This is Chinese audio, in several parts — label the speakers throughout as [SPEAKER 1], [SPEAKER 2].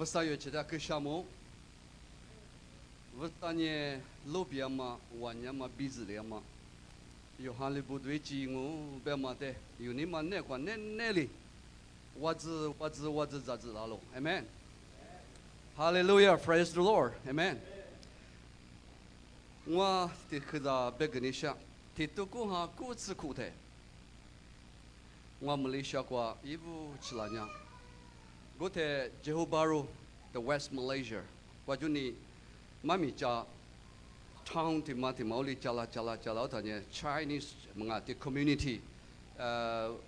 [SPEAKER 1] 我3月7日去项目，我3年路边嘛，晚年嘛，鼻子里嘛，有哈利部队进我，别嘛的，有你嘛那块那里，我只咋子拉拢 ，Amen。Hallelujah, praise the Lord, Amen。我的去到别跟你讲，提督讲哈故事苦的，我们里下过衣服吃了呢。我在Johor Bahru, the West Malaysia， 我就你妈咪家 town 的嘛的嘛，里加了，他呢 Chinese 么啊的 community，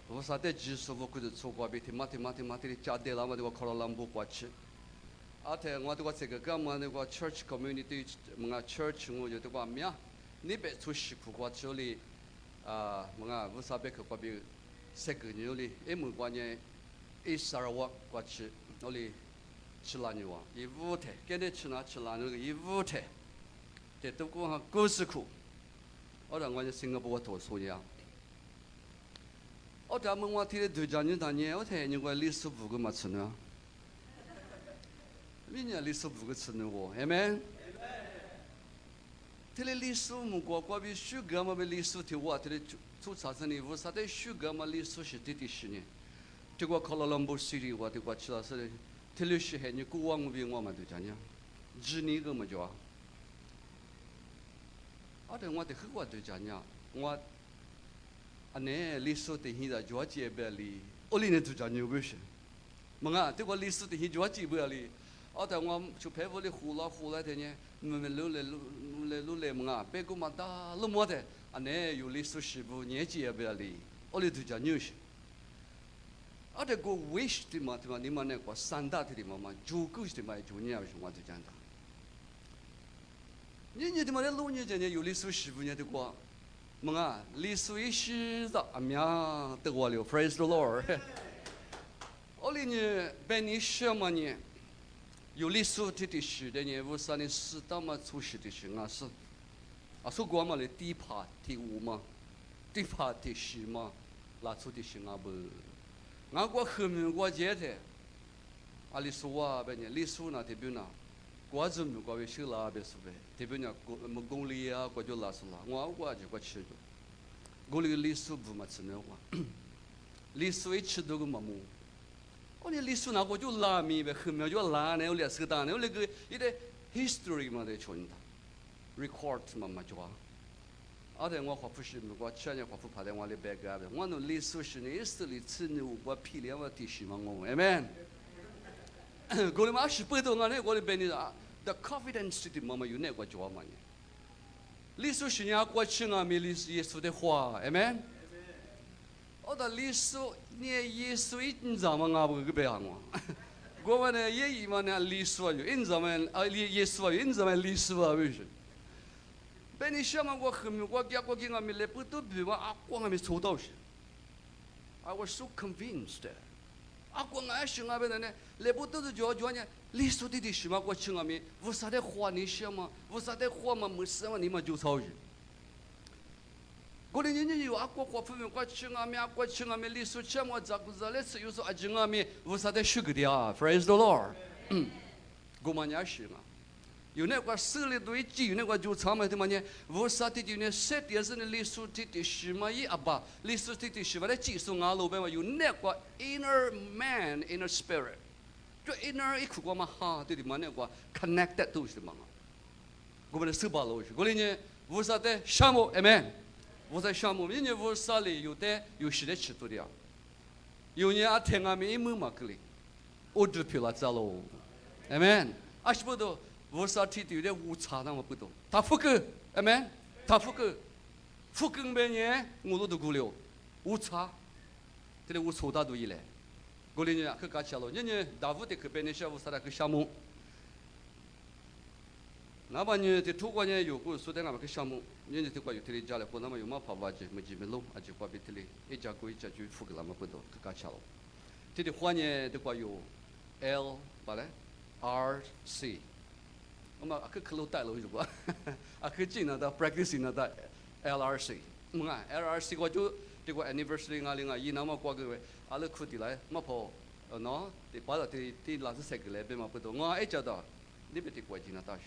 [SPEAKER 1] 我啥的技术我就是做过比的嘛的家的啦嘛的我考了两部过去。而且我这个这个干嘛那个 church community 么啊 church 我就这个咩，你别出事苦过去里么啊我啥别去过比这个牛里，没关系。Sarawak 过去，那里吃烂牛啊，一五台，今天吃烂牛个一五台，这都讲哈90块，我让我新加坡投诉呀。我咱们我听的对讲你当年，我听你个历史部个嘛吃呢，明年历史部个吃呢我，係咪？听的历史么过比书个嘛比历史听我听的做啥子呢？我啥的书个嘛历史是10年。这个考了兰博City，我这个去了是，这里是很你古往比我们都讲讲，10年个么叫啊？这我的很多都讲讲，我历史的现在就这边里，我里呢都讲牛不是？么这个历史的现在这边里，我就陪我的呼啦的呢，路来么别个嘛大路么的，有历史师傅年纪这边里，我里都讲牛是。这个wish 的嘛，对吧？你们那个三大的嘛，足够的嘛，就你要是我就讲的。你的嘛，那老年人有历史师傅呢，对个，历史一时的呀，得我了 ，Praise the Lord。我里呢，被你什么呢？有历史的时的呢，我啥呢？适当嘛，出事的是是，说过嘛嘞，第8、第5嘛，第8、第10嘛，拉出的是不。我后面我觉得，历史啊，别呢，历史那这边呐，我怎么我为修啦别说呗，这边呢，公里啊，我就拉出啦，我就去了，我那个历史不嘛吃那话，历史一吃都个嘛么，我那历史那我就拉米呗，后面就拉呢，我历史当呢，我那个一个 history 嘛得存的 ，record 嘛就啊。且我话不是，我去年话不怕的，我的白干的，我那历史是呢，也是里吃牛，我批两我提醒嘛我，amen。过了嘛10多年呢，我的白呢，the confidence 的妈妈有那个叫嘛呢？历史是呢，我去啊，没历史耶稣的话，amen。我的历史呢，耶稣一你知道吗？我不个白行我，我们呢也一嘛呢历史啊，你知道吗？耶稣啊，你知道吗？历史啊，为什么？被你想嘛，我后面我给我们来不都比我我还没抽到是 I was so convinced。我爱想别人呢，来不都是叫呢，历史的事嘛，我听没，我啥的话你想嘛，我啥的话嘛没事嘛，你们就操心。过年有我分我听没，我听没历史听我咋个来是有时候听没，我啥的学个的啊 ，Praise the Lord。我们也是嘛。有那个手里头一记，有那个就长嘛的嘛呢，我啥的就呢，设定是呢历史的什么一把，历史的什么的技术啊，路边嘛有那个 inner man inner spirit， 就 inner 一块嘛哈，对的嘛那个 connected 都是嘛，我们的手把路是，我呢我啥的项目，amen，我在项目，因为我啥里有的有时的吃多的呀，有呢听啊没么嘛个里，我就皮了走喽 ，amen，是不都。我啥体有点误差那我不懂，他不够，哎没，他不够，不够半年我都过了，误差，这里我错大都一来，过来呢去干起了，人大部的去半年下午啥的去项目，那么呢这土国呢有个说的俺们去项目，人家这个有这里家里不那么有嘛跑吧去，没几米路，就过比这里一家过一家就不够那么不多去干起了，这里花呢这个有 L 把嘞 RC。我们去克鲁带路是不？去进那的 practice 那的 LRC，LRC 我就这个 anniversary 那里那么过个月，阿拉去的来，么跑喏，第八了第老是三个来别嘛不多，我一觉得你别的国际那大学，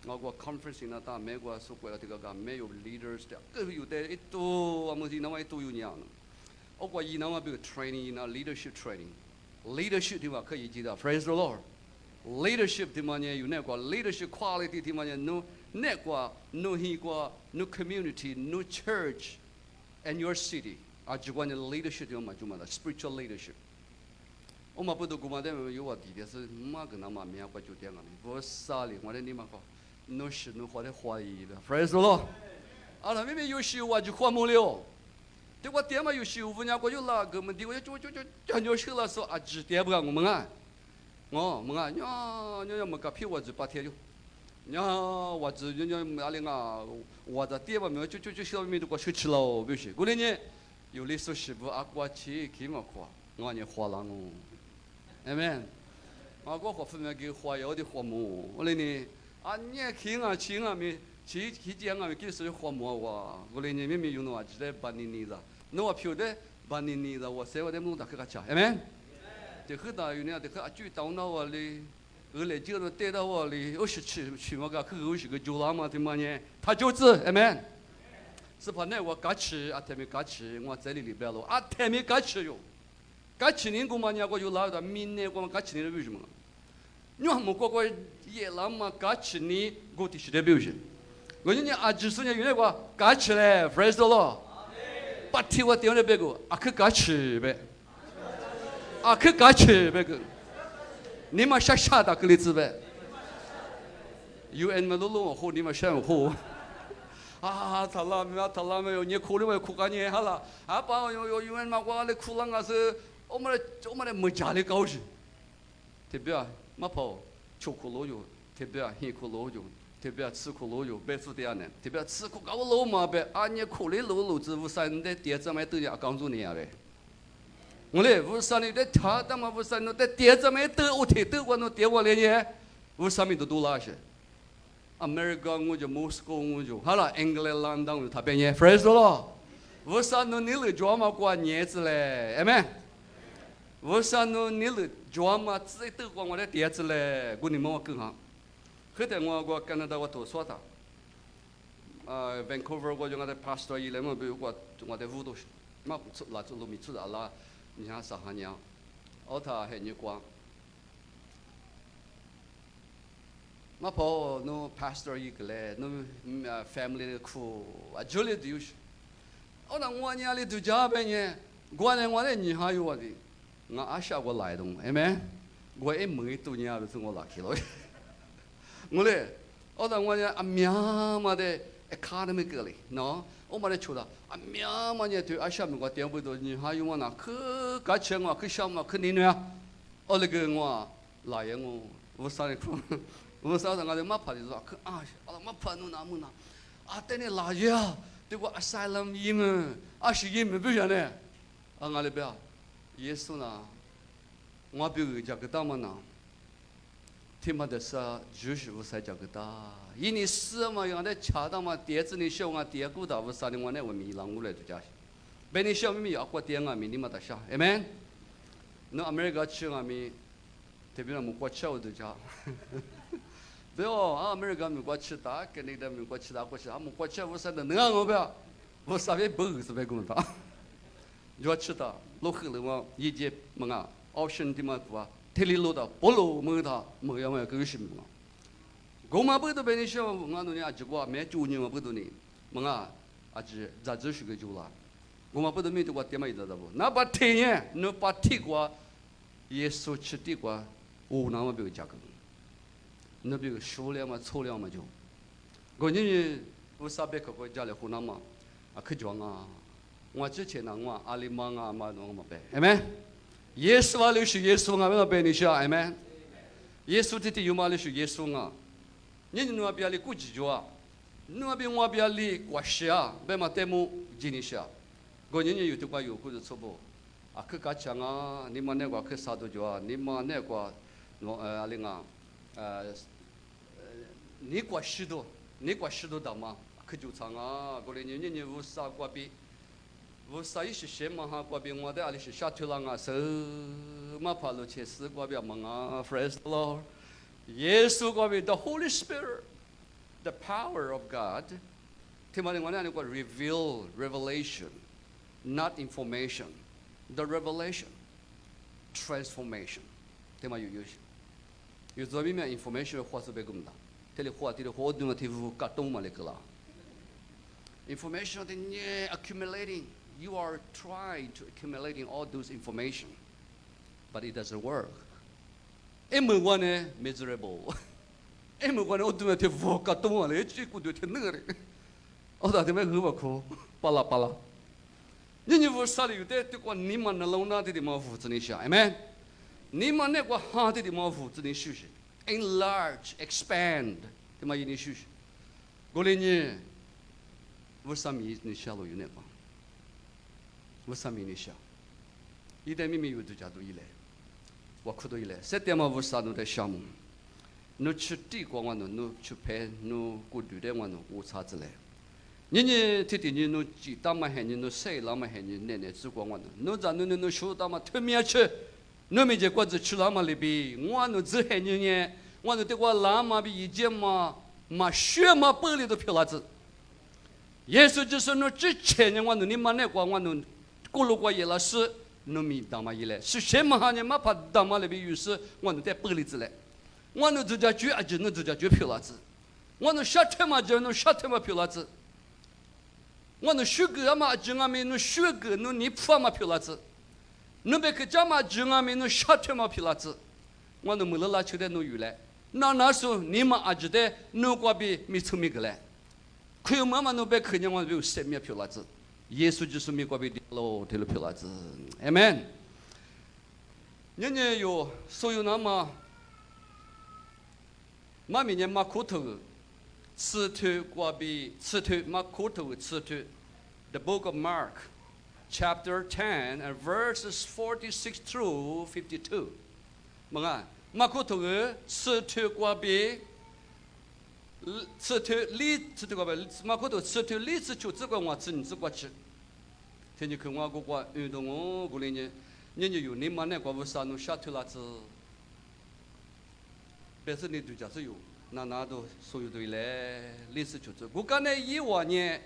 [SPEAKER 1] 我 conference 那大美国所过了这个没有 leaders 的，个有的一多我们是那么一多有样的，我过一那么比如 training 那 leadership training，leadership 的话可以记得 ，praise the Lord。leadership 的嘛呢有那个 leadership quality 的嘛呢 no 那个 no 一个 no community no church and your city 啊，只管的 leadership 的嘛就嘛的 spiritual leadership。我们不都古嘛的有我弟弟是嘛跟他妈咪啊，我就点啊，我啥哩，我的你嘛个，no 是 no 或者怀疑的 ，praise the Lord。啊，那明明有时我就看不了，对我点嘛有时我伢我就拉个问题，我就很少了说啊，只点不我们啊，们啊，伢们个屁我就把天就，伢我只伢哪里啊，我的点嘛没有就小米都过去吃了，不是，过来呢，有的说是不啊，过去起嘛过，我呢花了哦。Amen。我活分别给花有的花木，我来呢，啊，你看啊，亲啊咪，去讲啊咪，给谁花木哇？我来呢，明明有那话，只在半年的，那我票的半年的，我谁我的弄到去个吃，Amen。这很大有呢，这个啊，最到那我哩，我来叫那带到我哩，我是去我个去我是个酒廊嘛，对嘛呢？他就是，Amen。是怕那我嘎吃啊，他没嘎吃，我在里边了，啊，他没嘎吃哟。같이 닌 고만이야 고 요라다 민네 고만 같이 니를 비우지 뭐. 뇨 뭐고 예람마 같이 니 고티 시대 비우지. 거기니 아주스냐 유네고 같이래 praise the Lord. 파티와 때문에 배고 아그 같이 배. 아그 같이 배고. 니마 샤샤다 그리츠 배. UN 말로로 호 니마 샤 호. 아 달라면 요니 코리와 쿠가니 할라. 아빠 요 UN 마고알레 쿠랑 가서 오늘에 뭐 잘해 가오지. 대비야 마포 초콜로요. 대비야 히콜로요. 대비야 치콜로요. 배수대야네. 대비야 치콜 가오로 마배 아니 콜레로로 지부산데 대점에 뜨야 강주니야래. 원래 부산이데 타다마 부산노데 대점에 뜨 오테 뜨고노 대월레니 부산이도 돌아셔. 아메리카 우죠 모스코 우죠 하라 잉글랜드 다 배니 praise the Lord. 부산노 니르 조마고 녀즈래. 아멘.我说侬你了做嘛自己都光我的碟子嘞，我你们我更好。后头我加拿大我多说他，Vancouver 我就我的 pastor 伊来嘛，比如我的舞蹈，嘛拉住路米出来啦，你看啥哈娘，我他很牛光。嘛跑侬 pastor 伊个嘞，侬family 的苦，啊就来丢是。我那我家里都家边呢，我的你还有我的。我阿下我来动，amen。我一没多年就是我来去了。我嘞，我当我呢阿苗嘛的 academy 个嘞，喏，我嘛的出了阿苗嘛呢对阿下面我点不到，你还有我那去干钱我去想嘛去你呢？我那个我来呀我啥的我啥的我的马怕的说去啊，我马怕侬那么那，啊等你来呀，对我 asylum 移民，啊是移民不是呢？啊我那边。예수 나,我比如讲个大么呢？听嘛的是就是无啥讲个大，因为是嘛样的恰当嘛，碟子你小啊，碟骨大无啥的我那我米朗过来就讲，别你小米要过点啊米你嘛得下，amen。那美国去啊米，特别那么过吃我就讲，对哦，啊美国米过吃大，跟那个米过吃大过吃，啊么过吃无啥的，那我不要，无啥别不是别讲大。就吃的，老黑了嘛，一节么啊，option 的嘛话，体力老大，不老么他，么样么个什么？我嘛不都被你说，我那呢，就话没主人嘛不都呢，么啊，啊只咋只是个就啦，我嘛不都没得过点嘛一直的不，那把天呢，那把天过，耶稣吃的过，我那么别个价格，那别个数量嘛错量嘛就，我呢，我啥别个国家来湖南嘛，啊可装啊。我之前呢，我阿里芒啊嘛弄么呗，哎没？耶稣啊，就是耶稣啊，没有别你说，哎没？耶稣这有嘛就是耶稣啊，你那边里估计就啊，那边我边里过些啊，别嘛得么今年些，过年有这个有估计错不？啊，去干强啊，你们那个去啥都就啊，你们那个阿里啊，你过许多的嘛，去就长啊，过年无啥过比。我啥意思？什么哈？过边我的阿里是下头浪啊，手嘛跑路去死过边忙啊 ，Praise the Lord。耶稣过边 the Holy Spirit，the power of God。听嘛，我那里过 revelation，not information，the revelation，transformation。听嘛有这边面 information 话是别个么的，这里话多么提出感动嘛那个啦。Information 的你 accumulating。You are trying to accumulating all those information, but it doesn't work. Everyone miserable. Everyone 어두면 대 부가 동안에 찍고도 되는거래. 어다 되면 그거 고 빨라. 니니 버살이 때 뜻과 니만 나로나들이 뭐 후즈니샤. 아멘. 니만 내과 하들이 뭐 후즈니슈시. Enlarge, expand. 그 말이니 슈시. 고래니 버삼이 니샤로 유네바. 我上面的想，一点秘密有都加都以来，我看到以来，这点嘛我啥都在项目，侬去地光我侬去拍侬过对的我侬我查之来，你天天你侬几大嘛喊你侬谁老嘛喊你奶奶只光我侬咋侬说大嘛特面去，侬没见过子去老嘛里边，我侬只喊你呢，我侬对我老嘛比以前嘛血嘛玻璃都漂了子，耶稣就说侬之前呢我侬你嘛那光我侬。过路过也了是，农民当嘛一来，是什么行业嘛怕当嘛那边有时我能带玻璃子来，我能自家举啊就能自家举漂了子，我能下天嘛就能下天嘛漂了子，我能学个嘛就俺们能学个能你破嘛漂了子，能别个家嘛就俺们能下天嘛漂了子，我能没了拉出来能有来，那时候你们啊就得能过比没聪明个来，可有妈妈能别看见我有生命漂了子。耶稣就是美国被掉了，掉了票了子，Amen。人家有所有那么，马明年马口头，刺头国被刺头马口头刺头 ，The Book of Mark, Chapter 10 and verses 46 through 52。么啊，马口头个刺头国被。刺头李刺头个呗，马口头刺头李刺球这个我吃你这个吃，天天看我个个运动哦，过来呢，人家有你妈那个不啥弄下头了子，别是你对家是有，那都所有都来李刺球这，我刚才一万年，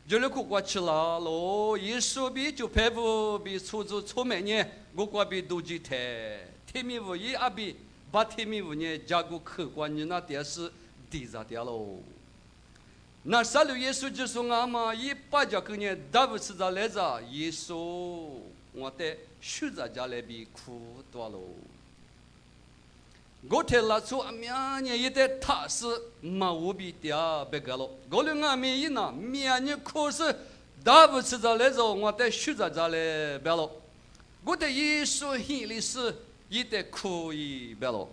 [SPEAKER 1] 就是个个吃了咯，一说比就排不比出租出门呢，我个比都几台，天米五一阿比把天米五呢加个客观你那点是。地咋掉喽？那啥了？耶稣就说俺嘛，一把家个人大不是咋来着？耶稣，我得学着家来比苦多喽。我听了说，明年一得踏实，马无比掉别个喽。我了俺们一那，明年可是大不是咋来着？我得学着家来别喽。我得耶稣心里是一得可以别喽。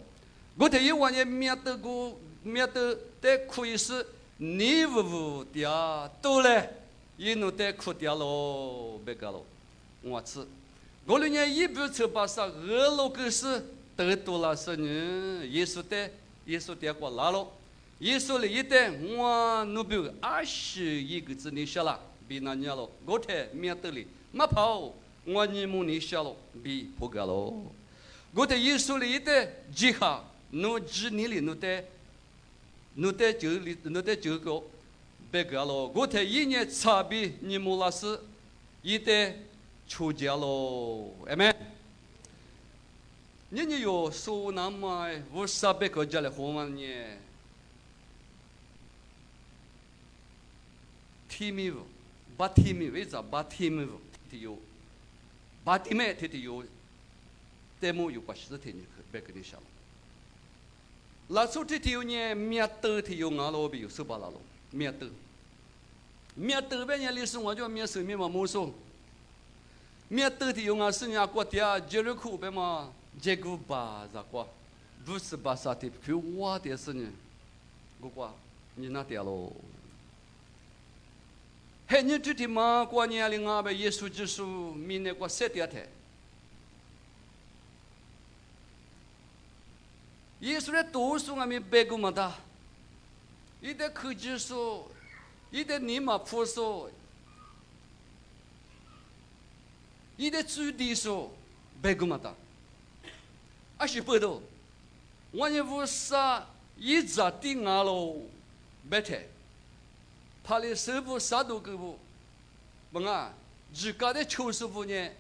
[SPEAKER 1] 我得一万年面对过。面对得可以是你不掉都来，一弄得苦掉喽，别个喽，我吃。我那年一步车把啥俄罗个是得多了是呢，耶稣得过来了，耶稣里一得我那边21个字你写了，比那年了，我得面对里没跑，我你母你写了，比不个喽，我得耶稣里一得几下，侬几年里侬得。侬得就个别个咯，我睇一年差别你们老师也得出家咯，哎没？你有说那么我啥别个家来活嘛呢？提米乌，把提米为啥把提米乌提有，把提米提有，แต่么有关系的提你别个你想。拉出去有呢，面头的有俺老比有手把拉喽，面头别人历史我就面手面嘛没说，面头的有俺是人国家节日苦别嘛，结果吧咋过，不是把啥的，去我的是呢，我过你那点喽，嘿你这的嘛过年里俺们耶稣基督明年过7点台。耶稣的多数俺们白个么的，一点科技说，一点尼玛普说，伊的主地说白古嘛的，阿是不多，我也无啥一直定阿喽，白天，怕你师傅啥都给我，问啊，自家的求师傅呢？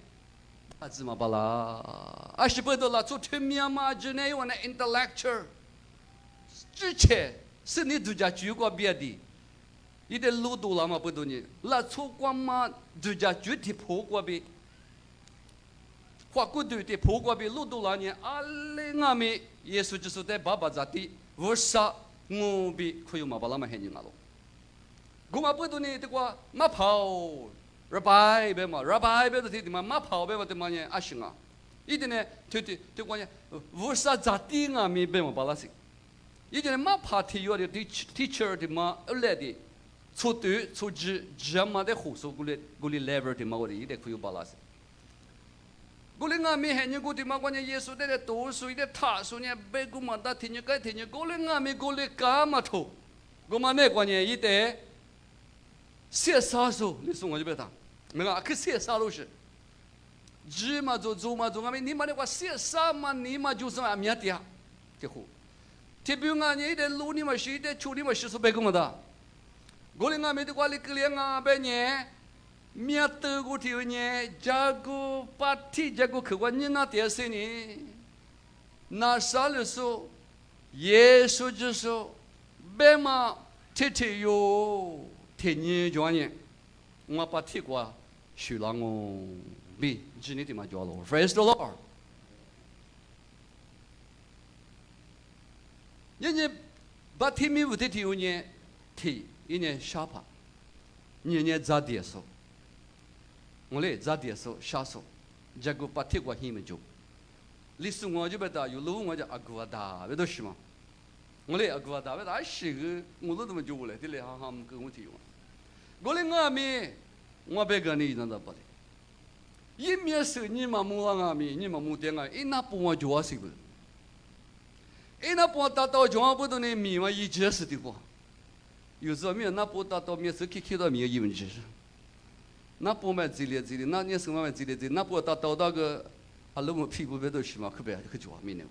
[SPEAKER 1] 阿兹嘛巴拉，阿是不多了，做全面嘛，之内我那 intellectual， 之前是你独家举过别的。伊的路途啦嘛不多呢，那错光嘛，独家具体破过别，花骨头的破过别路途啦呢，阿里阿咪耶稣就是在爸爸家的，为啥我比可以嘛巴拉嘛很人阿咯？我嘛不多呢，这个马跑，rabbi 别嘛，rabbi别的听的嘛，马跑别嘛的嘛呢，阿行啊，伊的呢，这个呢，为啥家的阿咪别嘛巴拉是？伊的呢马跑体育的 teacher 的嘛，来的。错对错知，这么的胡说，古里 level 的嘛，我的一点可以巴拉些。古里俺们很多古的嘛，关键耶稣的多数的他说呢，别个嘛他听见该听见，古里俺们古里干嘛头，古嘛那关键一点，写啥说，你说我就别当，没个，可写啥都是，只嘛做嘛做，俺们你嘛那个写啥嘛，你嘛就是嘛面底下，这好，这比如俺们一点路你嘛是一点处理嘛是说别个嘛的。我们俺们的话，你可怜啊，别呢，面对过去呢，加个把体加个客观你那点事呢，那啥的时候，耶稣就说，别嘛，天天有天天叫呢，我把体过修了我，别今天的嘛叫了 ，Praise the Lord。人家把体没有天天有呢，体。一年下爬，年咋地说？我嘞咋地说？下说，这个把铁锅黑么就，历史我就别打，有路我就阿古达，别都是嘛。我嘞阿古达，别打是个，我都这么就来，这里哈哈么跟我提嘛。我嘞阿咪，我别跟你一样的不的。一面是你嘛木阿咪，你嘛木点啊，一那不我就我是不？一那不达到就我不都呢米嘛一直是的不？有时候没有那不达到，没事去到没有疑问就是，那不买这里，那你什么买这里，那不达到那个，阿拉我屁股别都是嘛，可别可就话没那个。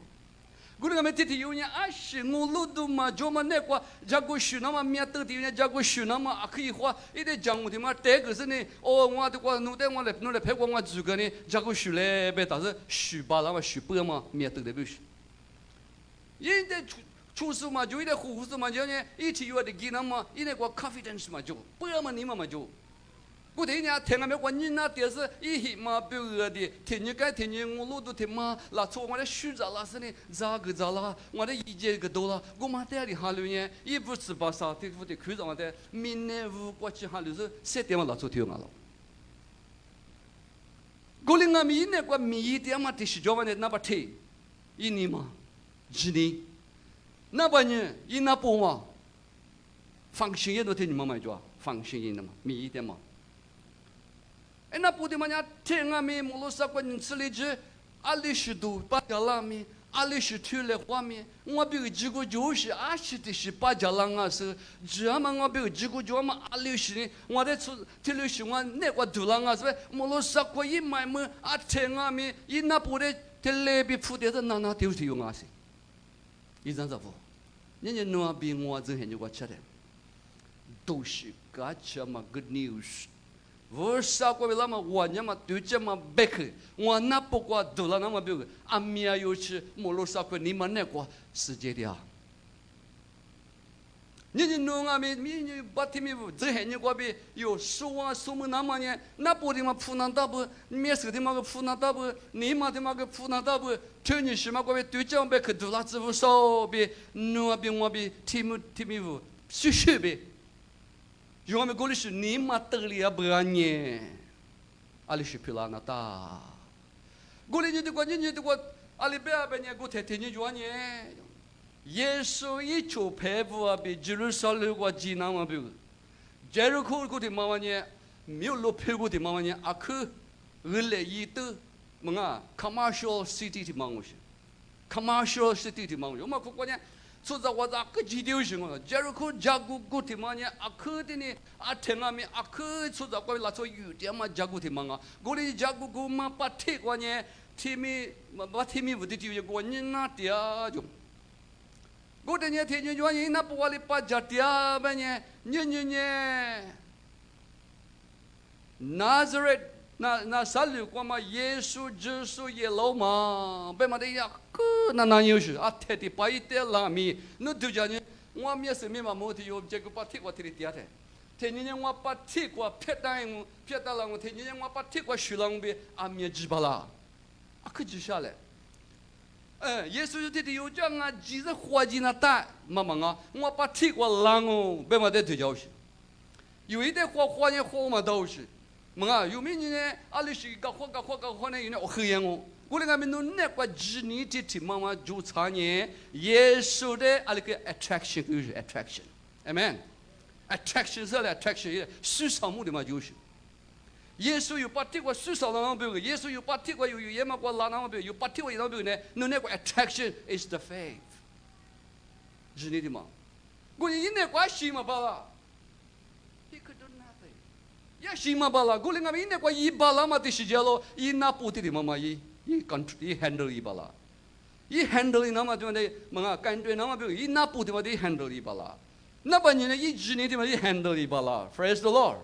[SPEAKER 1] 我那个没天天有人啊是我路都嘛，就嘛那个，加个树那么面到的人，加个树那么啊可以话，一点讲我的嘛，这个是呢，哦我的话，弄得我来拍过我自个呢，加个树来别，但是树巴那么树不嘛，面到的不是，人家出事嘛就一点胡事嘛就呢，一起有的给那么一点个 confidence 嘛就，不要嘛你嘛就，我听人听俺们说你那电视一嘛不要的，听人该听人我路都听嘛，那错我的选择那是呢，咋个咋啦，我的意见个多了，我嘛带的哈留呢，一不是把啥的我的看着我的，明年五过去哈留是7点嘛那错听俺了。我领俺们一年过米点嘛的是叫我的那把铁，一年嘛，1年。那把呢？伊那不嘛？放心也都听你妈妈讲，放心一点嘛，米一点嘛。哎，那不的嘛呀，听俺们摩罗萨关人吃了只，阿里是都巴加拉米，阿里是推了画面。我比如这个就是阿是的是巴加拉啊是，这样嘛我比如这个就嘛阿里是呢，我在出听了是我那个杜浪啊是摩罗萨关一买么啊听俺们伊那不的听了比付的是哪丢是用啊是，伊怎子不？人家弄比我真很有个吃的，都是个吃嘛 good news。我啥个为了嘛，我呢嘛对这嘛别去，我那不过都了那么别个，阿米亚有去摩罗啥个你们那个世界的啊。人家弄阿米，你把他们真很有个比有说啊说么那么呢，那不的嘛湖南大不，面试的嘛个湖南大不，你嘛的嘛个湖南大不。去年是嘛个别对这别去都拉支付少别，弄别我别提姆夫续别，有我们过来是你嘛得了不呢？阿里是皮拉那大，过来你的关键你的个阿里别别呢，过天天你就呢。耶稣一出排布啊，比耶路撒冷个济南嘛比，耶路撒冷的妈妈呢，没有落配过的妈妈呢，阿克俄勒伊的么啊 ，commercial city 的妈妈是 ，commercial city 的妈妈，我们国家呢，说实话，咱可记丢行了。假如可加古古提嘛呢，可的呢，听阿咪可说实话，拉出有点嘛加古提嘛啊，我哩加古古嘛把提过呢，提米把提米不得丢一个人那点就。我的呢，天天就人那不话哩把加点吧呢，呢。Nazareth 那啥路过嘛？耶稣就是耶路嘛，别嘛的呀，那有事啊，天地白的拉米，那就讲呢，我们也是没嘛毛的有这个把铁过铁的点的，天天我把铁过撇单我撇到了我天天我把铁过水浪边啊灭几巴啦，啊可就下来，耶稣就天天有讲啊，几日活几那大，妈妈啊，我把铁过浪哦，别嘛的就叫是，有一点活呢活嘛都是。mga yumi ne ali shi ga kho ne yune okhiyango kule nga minu ne kwa jini ti mama ju chanye yesu de ali ke attraction amen attraction是 attraction 是什么的嘛就是耶稣有把这个是什么标耶稣有把这个有也嘛过拉那么标有把这个那标呢no ne kwa attraction is the faith jini de ma ko ni ne kwa shi ma ba la ya shima bala guling ami ne kwa i bala ma ti sijalo i na puti di mama i handle i bala i handle i nama tu ne manga kan tu nama bi i na puti ma di handle i bala na ba ni ne i jini di ma di handle i bala praise the lord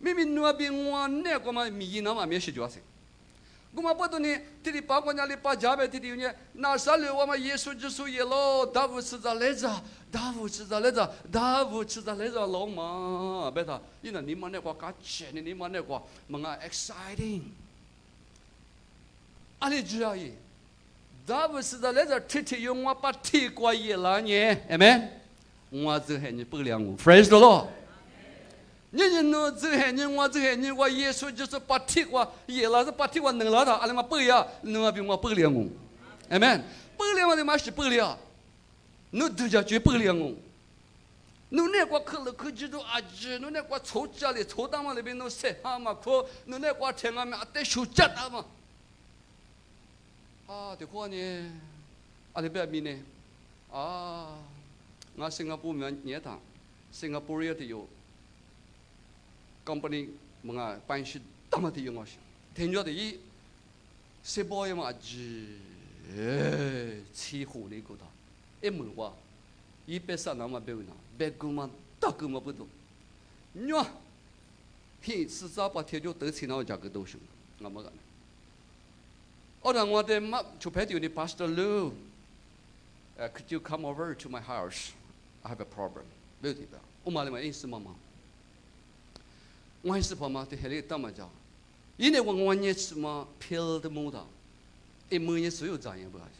[SPEAKER 1] mimi nuwa bi ngwa ne kwa ma mi nama me shi jwase guma pa to ni ti di pa kwa nya le pa jabe ti di ne na sa le wa ma yesu jesu ye lo davu se za leza davu吃着来着，大夫吃着来着，老嘛，别他，因为你们那个搞钱的，你们那个么啊 exciting， 阿里知道耶，大夫吃着来着，天天用我把铁过一了呢 ，amen， 我这还你不了我 ，praise the Lord， 你喏这还你我这还你我耶稣就是把铁过一了，是把铁过弄了的，阿里嘛不呀，弄比我不了我 ，amen， 不了我的嘛是不了。侬都叫绝不了我，侬那个可了可知道阿姐，侬那个吵架哩，吵到嘛那边侬说哈嘛可，侬那个听阿们阿得手夹他嘛，啊，这话呢，阿里边面呢，啊，我新加坡面年堂，新加坡也得有 company 么啊办事大么的有我是，听着的伊，谁包也嘛阿姐，起火那个他。一门话，一百三那么别问了，别个嘛大个嘛不懂，你话，嘿，是咋把天就得钱那价格都行，我么个？我让我的妈就拍掉你 Pastor Lou， could you come over to my house? I have a problem。没有的，我妈的嘛意思嘛嘛，我还是怕嘛，对黑里当嘛讲，因为我也是嘛偏的么的，一门也所有杂样不还是？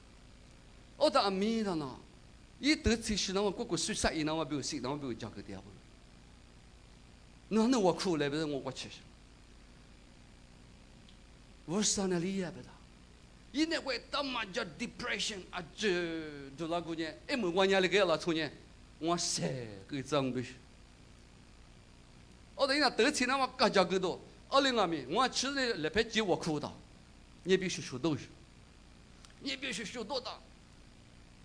[SPEAKER 1] 我的阿弥的呢？一得其实那么个水晒一那么表示那么表价格低不？那我苦来不是我吃。我上那里也不da，因为我他妈叫 depression 啊，这就那个呢，没我家里个老抽呢，我晒个脏不是。我等于得其那么个价格多，二零阿米我吃的来拍几我苦的，你必须学多少，你必须学多大。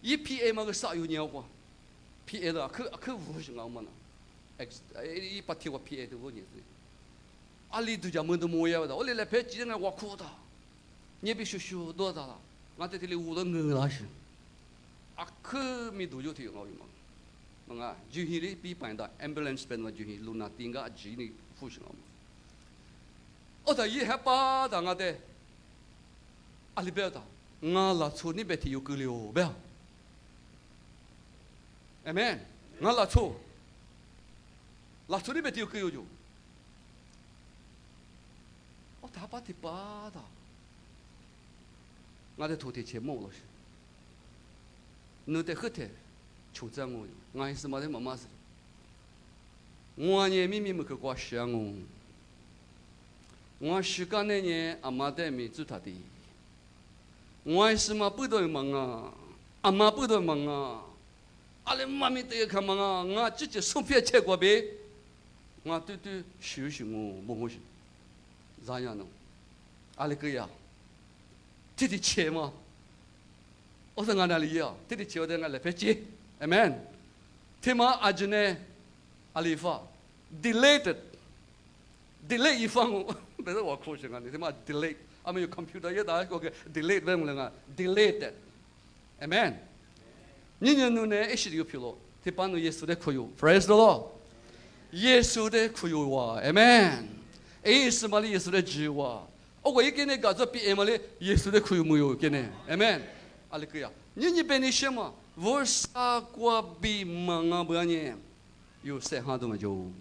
[SPEAKER 1] 一 PA 嘛个啥有鸟过 ，PA 的可无是我们了 ，X 一把提过 PA 的我也是，阿里都讲门都没有的，我来拍几人我苦的，你必须学多大了，我在这里无论我那是，啊可没多久提我嘛，嘛啊，就现在比办的 ambulance 办嘛就现路那顶个几呢不是我们，我在一还把的我的，阿里边的，我拉出你别提有个了不要。Amen， 我拉错你别丢个有就，我打把的把的，我在土地前摸了是，你在后头求证我还是没得妈妈是，我呢明明没去过想我时间那年阿妈在没做他的，我还是嘛不得忙啊，阿妈不得忙啊。阿拉妈咪对看嘛啊，我自己送票吃过呗，我对学习我不学，咋样呢？阿拉个呀，这的钱嘛，我说俺那里呀，这的钱我在俺来发接， Amen. 他妈阿吉呢，阿里发 delayed， delay 一方，不是我口型啊，你他妈 delay， 阿们有 computer 也打个 delay 问我了啊 ，delayed。Amen。你呢呢，一时就飘了，他把那耶稣的苦有 ，praise the Lord。耶稣的苦有哇 ，Amen。哎，是嘛哩耶稣的智哇，我一个呢搞这比嘛哩耶稣的苦有没有个呢 ？Amen。阿里个呀，你别你什么？我啥过比忙啊不呢？有谁哈都没就。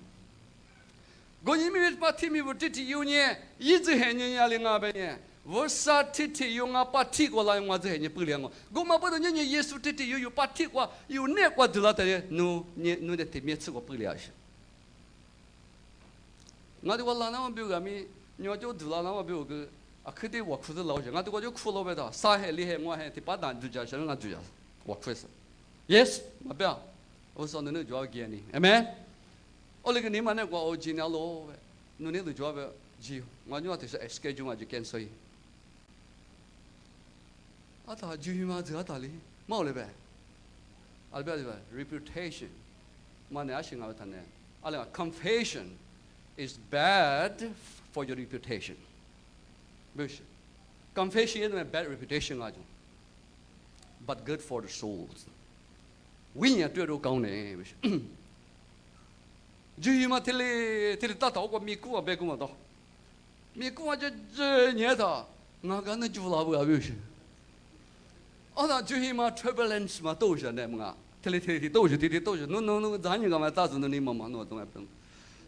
[SPEAKER 1] 我因为把天命不提提有呢，一直很人家领啊别呢。我啥提提用啊把提过来我这很不了我嘛不能人家耶稣提提有把提过有那过得了的，侬的提面吃过不了些。我的我老那么表个咪，你就得了那么表个啊，肯定我哭的老些，我就哭了呗的，啥还厉害我还提把单就讲，现在我就讲，我哭是 ，yes， 我不要，我说侬就要给你 ，amen。我那个你们那个我今年老呗，侬那就要不就，我就话就是 schedule 我就 cancel。啊，他就嘛这啊，他哩，冇了呗，啊不要的呗 ，reputation， 嘛那行啊，他呢，啊那 confession is bad for your reputation， 不是 ，confession 也是 bad reputation 啊种 ，but good for the souls， 为人对着讲呢，不是，就嘛他哩打到过米谷啊，别跟我打，米谷啊这年头，我讲那就老不不是。哦，那就是嘛 turbulence 嘛，都是那么啊，天都是，侬咱人干嘛打住侬你妈妈侬怎么办？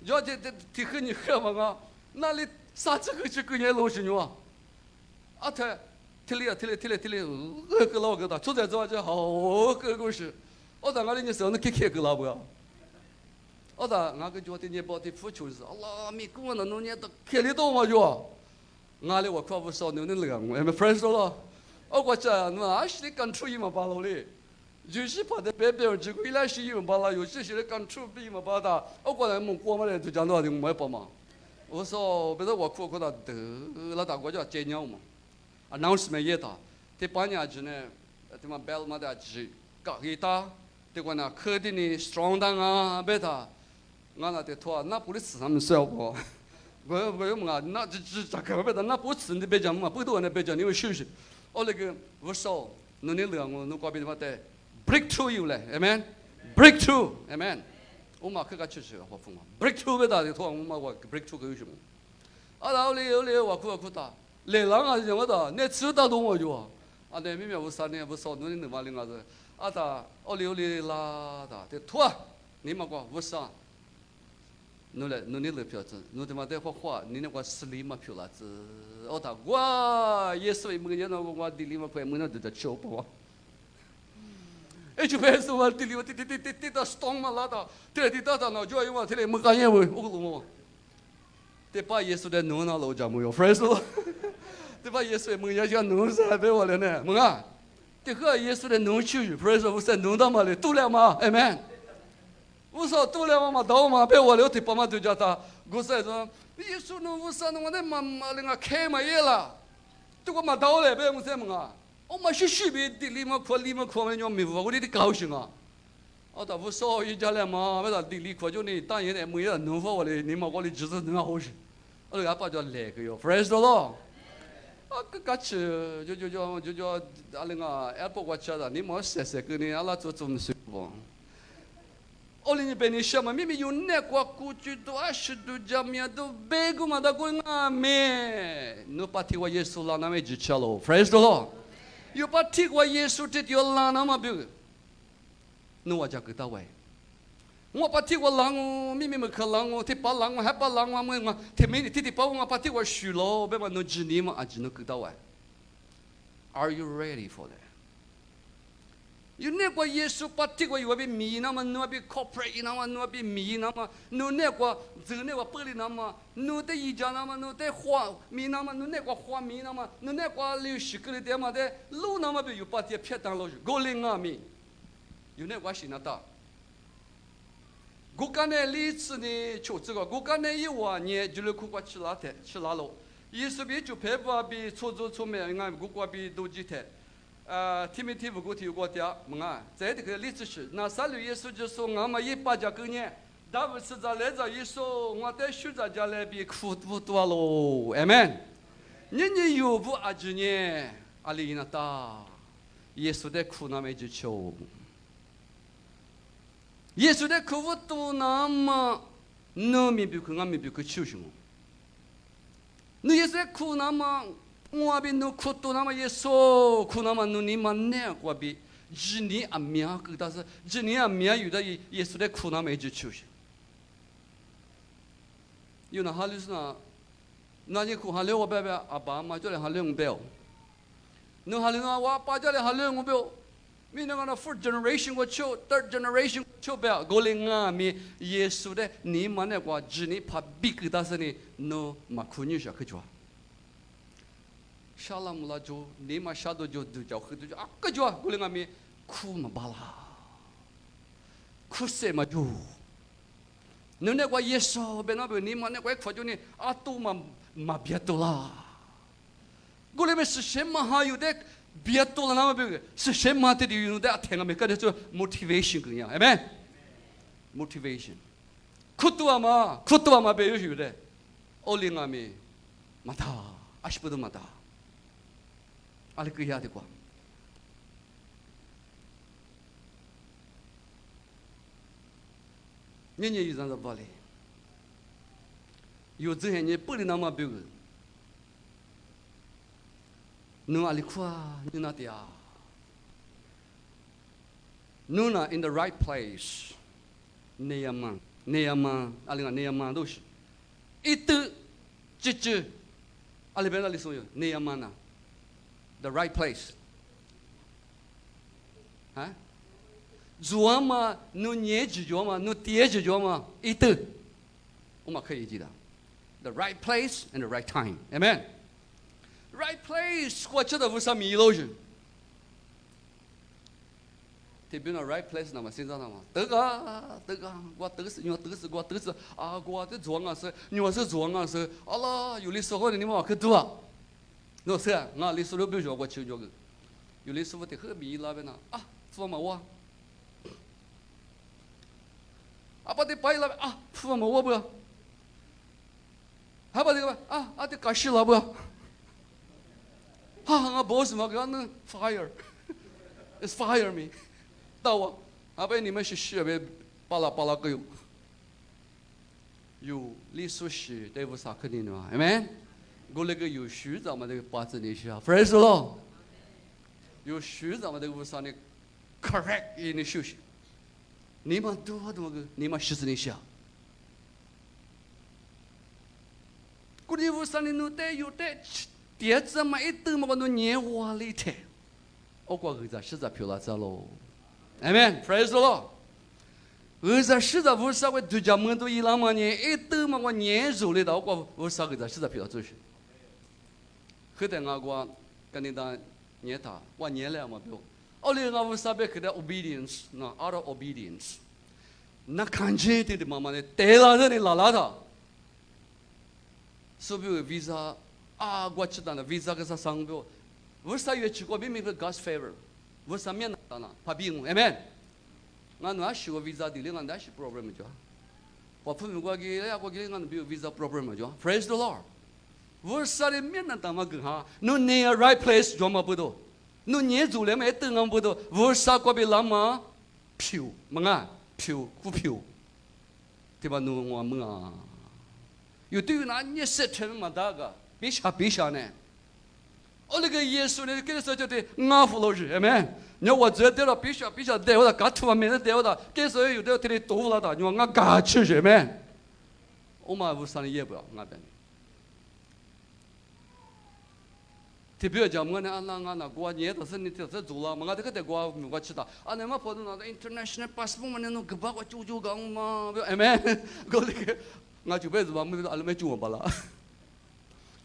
[SPEAKER 1] 要这和你喝嘛个，那里啥这个也老是牛啊，啊他天里，个老个的，出在这就好个是，我在我的你手那开个老不要，我在我个叫的你把的付出是，Allah mi姑那侬你都开里多嘛就，我哩我快不少侬那个，我们 friends 了。我讲，侬还是干出一么巴拉嘞，就是怕的别别人只归来是一么巴拉，有些是干出比么巴拉，我过来么过么嘞，就讲到的没办嘛。我说，别说我哭到得了，大国家接鸟嘛，announcement 也大，这半年之内，这么 bell 嘛的只搞一大，这个呢，客的呢 strong 当啊，别他，我那的托那不是吃他们烧不？我嘛，那这咋个别的那不吃你别讲嘛，不多那别讲，因为休息。我那个我说，侬那两个侬搞别的嘛的 breakthrough 有嘞 ，amen，breakthrough amen， 我嘛去个去好疯嘛 ，breakthrough 别打的托我嘛我 breakthrough 个有什么？啊，然后嘞我哭打，来人啊什么的，那吃到东我就啊，那明明我3年我说侬那嘛另外子，啊打，我嘞啦打的托，你嘛讲我啥？侬那票子，侬他妈在画，你那个10厘嘛票啦子。我打哇，耶稣一门人那我地里嘛快门那就在敲不？哎，就别说我地里我地到storm嘛拉到，地到那就因为这里没干业务，我讲我，这把耶稣的弄那老家没有 ，friends 咯，这把耶稣的门人家弄啥被我了呢？门啊，这个耶稣的弄去 ，friends 我是弄到嘛的，度了嘛 ，amen。我说度了嘛到嘛，被我了这把嘛就叫他，我说说。耶稣侬我说侬我那妈那个开嘛也了，这个嘛到了别我什么啊？我嘛是别地里嘛靠嘛鸟没我的高兴啊！我打我说一家来嘛，为啥地里靠就你当然的没有弄法我的，你嘛我的知识弄好些，我那把叫来个哟 ，fresh 咯。啊，个吃就啊那个 Apple Watch 的，你莫晒个你阿拉做么事不？我哩你别你想嘛，明明有那个过去都20度jamia都别个嘛，da过啊没，侬把提过耶稣啦，那么就吃了 ，fresh 咯。有把提过耶稣这条啦，那么别个，侬我讲个到位。我把提过啦，我明明没看啦，我提把啦，我还把啦，我没，提没提把我把提过输了，别嘛侬知你嘛，啊知侬个到位。Are you ready for that？有那个耶稣把这个有别米那么，那别 corporate 那么，那别米那么，那个走那个玻璃那么，那的一家那么，那的花米那么，那个花米那么，那个流水个的嘛的路那么别有把这撇当了，够灵啊米，有那个是那的。我刚才历次呢，就这个，我刚才一晚呢，就来苦瓜吃拉了，耶稣别就陪伴别出没，俺苦瓜别都几天。提米提不过提过的，在这个历史是，那三六耶稣就说，俺们180年，大不是在来着一说，我在学着家来比苦不多喽，amen。你有不阿吉呢？阿里那达，耶稣的苦那么就求，耶稣的苦不多那么，那没比苦，俺没比苦求什么？那耶稣的苦那么。我比侬苦多那么耶稣，苦那么侬你们那我比，一年阿命，可但是一年阿命有的耶稣的苦那么一直求些。有那哈里是那，那你苦哈里我白白阿爸妈叫来哈里我白，侬哈里那我爸叫来哈里我白，明那个那 fourth generation 我求 ，third generation 求白，过来俺们耶稣的你们那个一年怕比可但是呢，侬嘛苦女些可做。沙拉姆拉就你嘛沙多就叫很多就啊个就啊，过来俺们苦嘛巴拉，苦什么就，侬那个耶稣别那边你嘛那个苦就呢啊都嘛别多啦，过来边是什么还有的别多了那么别是什么的有的听俺们个的就 motivation 个样，哎没 motivation， 苦多嘛别有的，奥利俺们嘛他阿西不都嘛他。阿里个样的quoi？年有这样子包嘞，有这些年不能那么别个，侬阿里苦啊，侬那的啊，侬那 in the right place， 那样嘛，阿里个那样嘛都是，一得这，阿里边那里说有那样嘛呐。The right place， 啊？做嘛，侬年纪做嘛，侬爹纪做嘛，一得，我们可以记得 ，the right place and the right time，amen。Right place， 我知道为啥迷路去。特别那 right place 那么现在那么，得个，我得是，我得是啊，我这做啊是，我是做啊是，阿拉有的时候你们可多啊。那是啊，俺历史都不学过求教个，有的时候得很迷那边呐啊，父母我，啊把的白那边啊，父母我不，还把这个啊的搞死了不，啊俺 boss 嘛给俺 fire，is fire me， 到我，啊把你们是学呗，巴拉个有历史系对不啥肯定的嘛，amen。我那个有书咱们这个八字那些啊 ，praise the Lord， 有书咱们这个无啥呢 ，correct 一的休息，你们多个，你们实施那些啊，过年无啥呢？侬带有带，碟子嘛一兜嘛，侬年华里头，我过个在实在漂亮着喽 ，amen，praise the Lord。我在实在无啥个独家门都一两嘛年，一兜嘛我年入里头，我无啥个在实在漂亮做些。后头我跟你当年他，我年了嘛不，后来我为啥别给他 obedience， 那 out of obedience， 那看见的妈妈呢，带了人的拉他，所以 visa 啊，我知道了 visa 个啥商标，为啥越去过明明是 God's favor， 为啥面那呢？怕病 ，amen。我那学过 visa 的，我那是 problem 就，我父母过去，我给我比 visa problem 就 ，praise the Lord。为啥的面那他妈个哈？侬那 right place 做嘛不多，侬年做了没等俺不多，为啥过比那么票么啊？股票，对吧？侬我们啊，有对于那你实诚嘛大个，别瞎呢。我那个耶稣呢，跟你说就对，俺服了是，哎没？你我这对了，别瞎带我的，嘎突啊，没人带我的，跟说有的对你多了的，你说俺嘎去是没？我嘛为啥呢也不要俺边。特别讲我呢，俺那国年都是你这做了，我这个在我知道，啊，那么跑到那个 international passport 嘛，那侬个把我就讲嘛，哎没？我那个我就辈子吧，没得，俺没做罢了。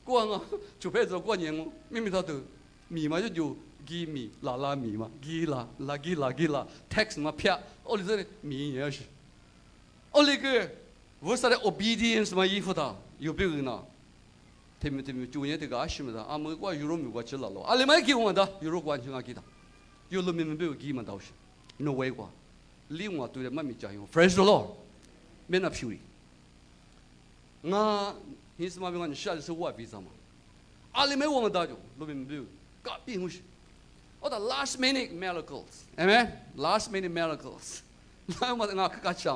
[SPEAKER 1] 过啊，就辈子过年我，明明他都米嘛就给米拉米嘛，给拉 tax 嘛撇，我这里米也是，我那个为啥的 obedience 嘛衣服的有别个呢？ 테미 주에 되가 아시면다 아무과 유로미과 질라로 알레마이 기원다 유로관 중앙 기다 유로미면 배우 기만 다오시 no way 과 리옹아 또래 맘이 자요 praise the lord 맨 앞시리 나 히스마병은 샤르스 와 비자마 알레마이 원다죠 로미면 배우 까빙우시 the last minute miracles amen last minute miracles 나 뭐 나 같이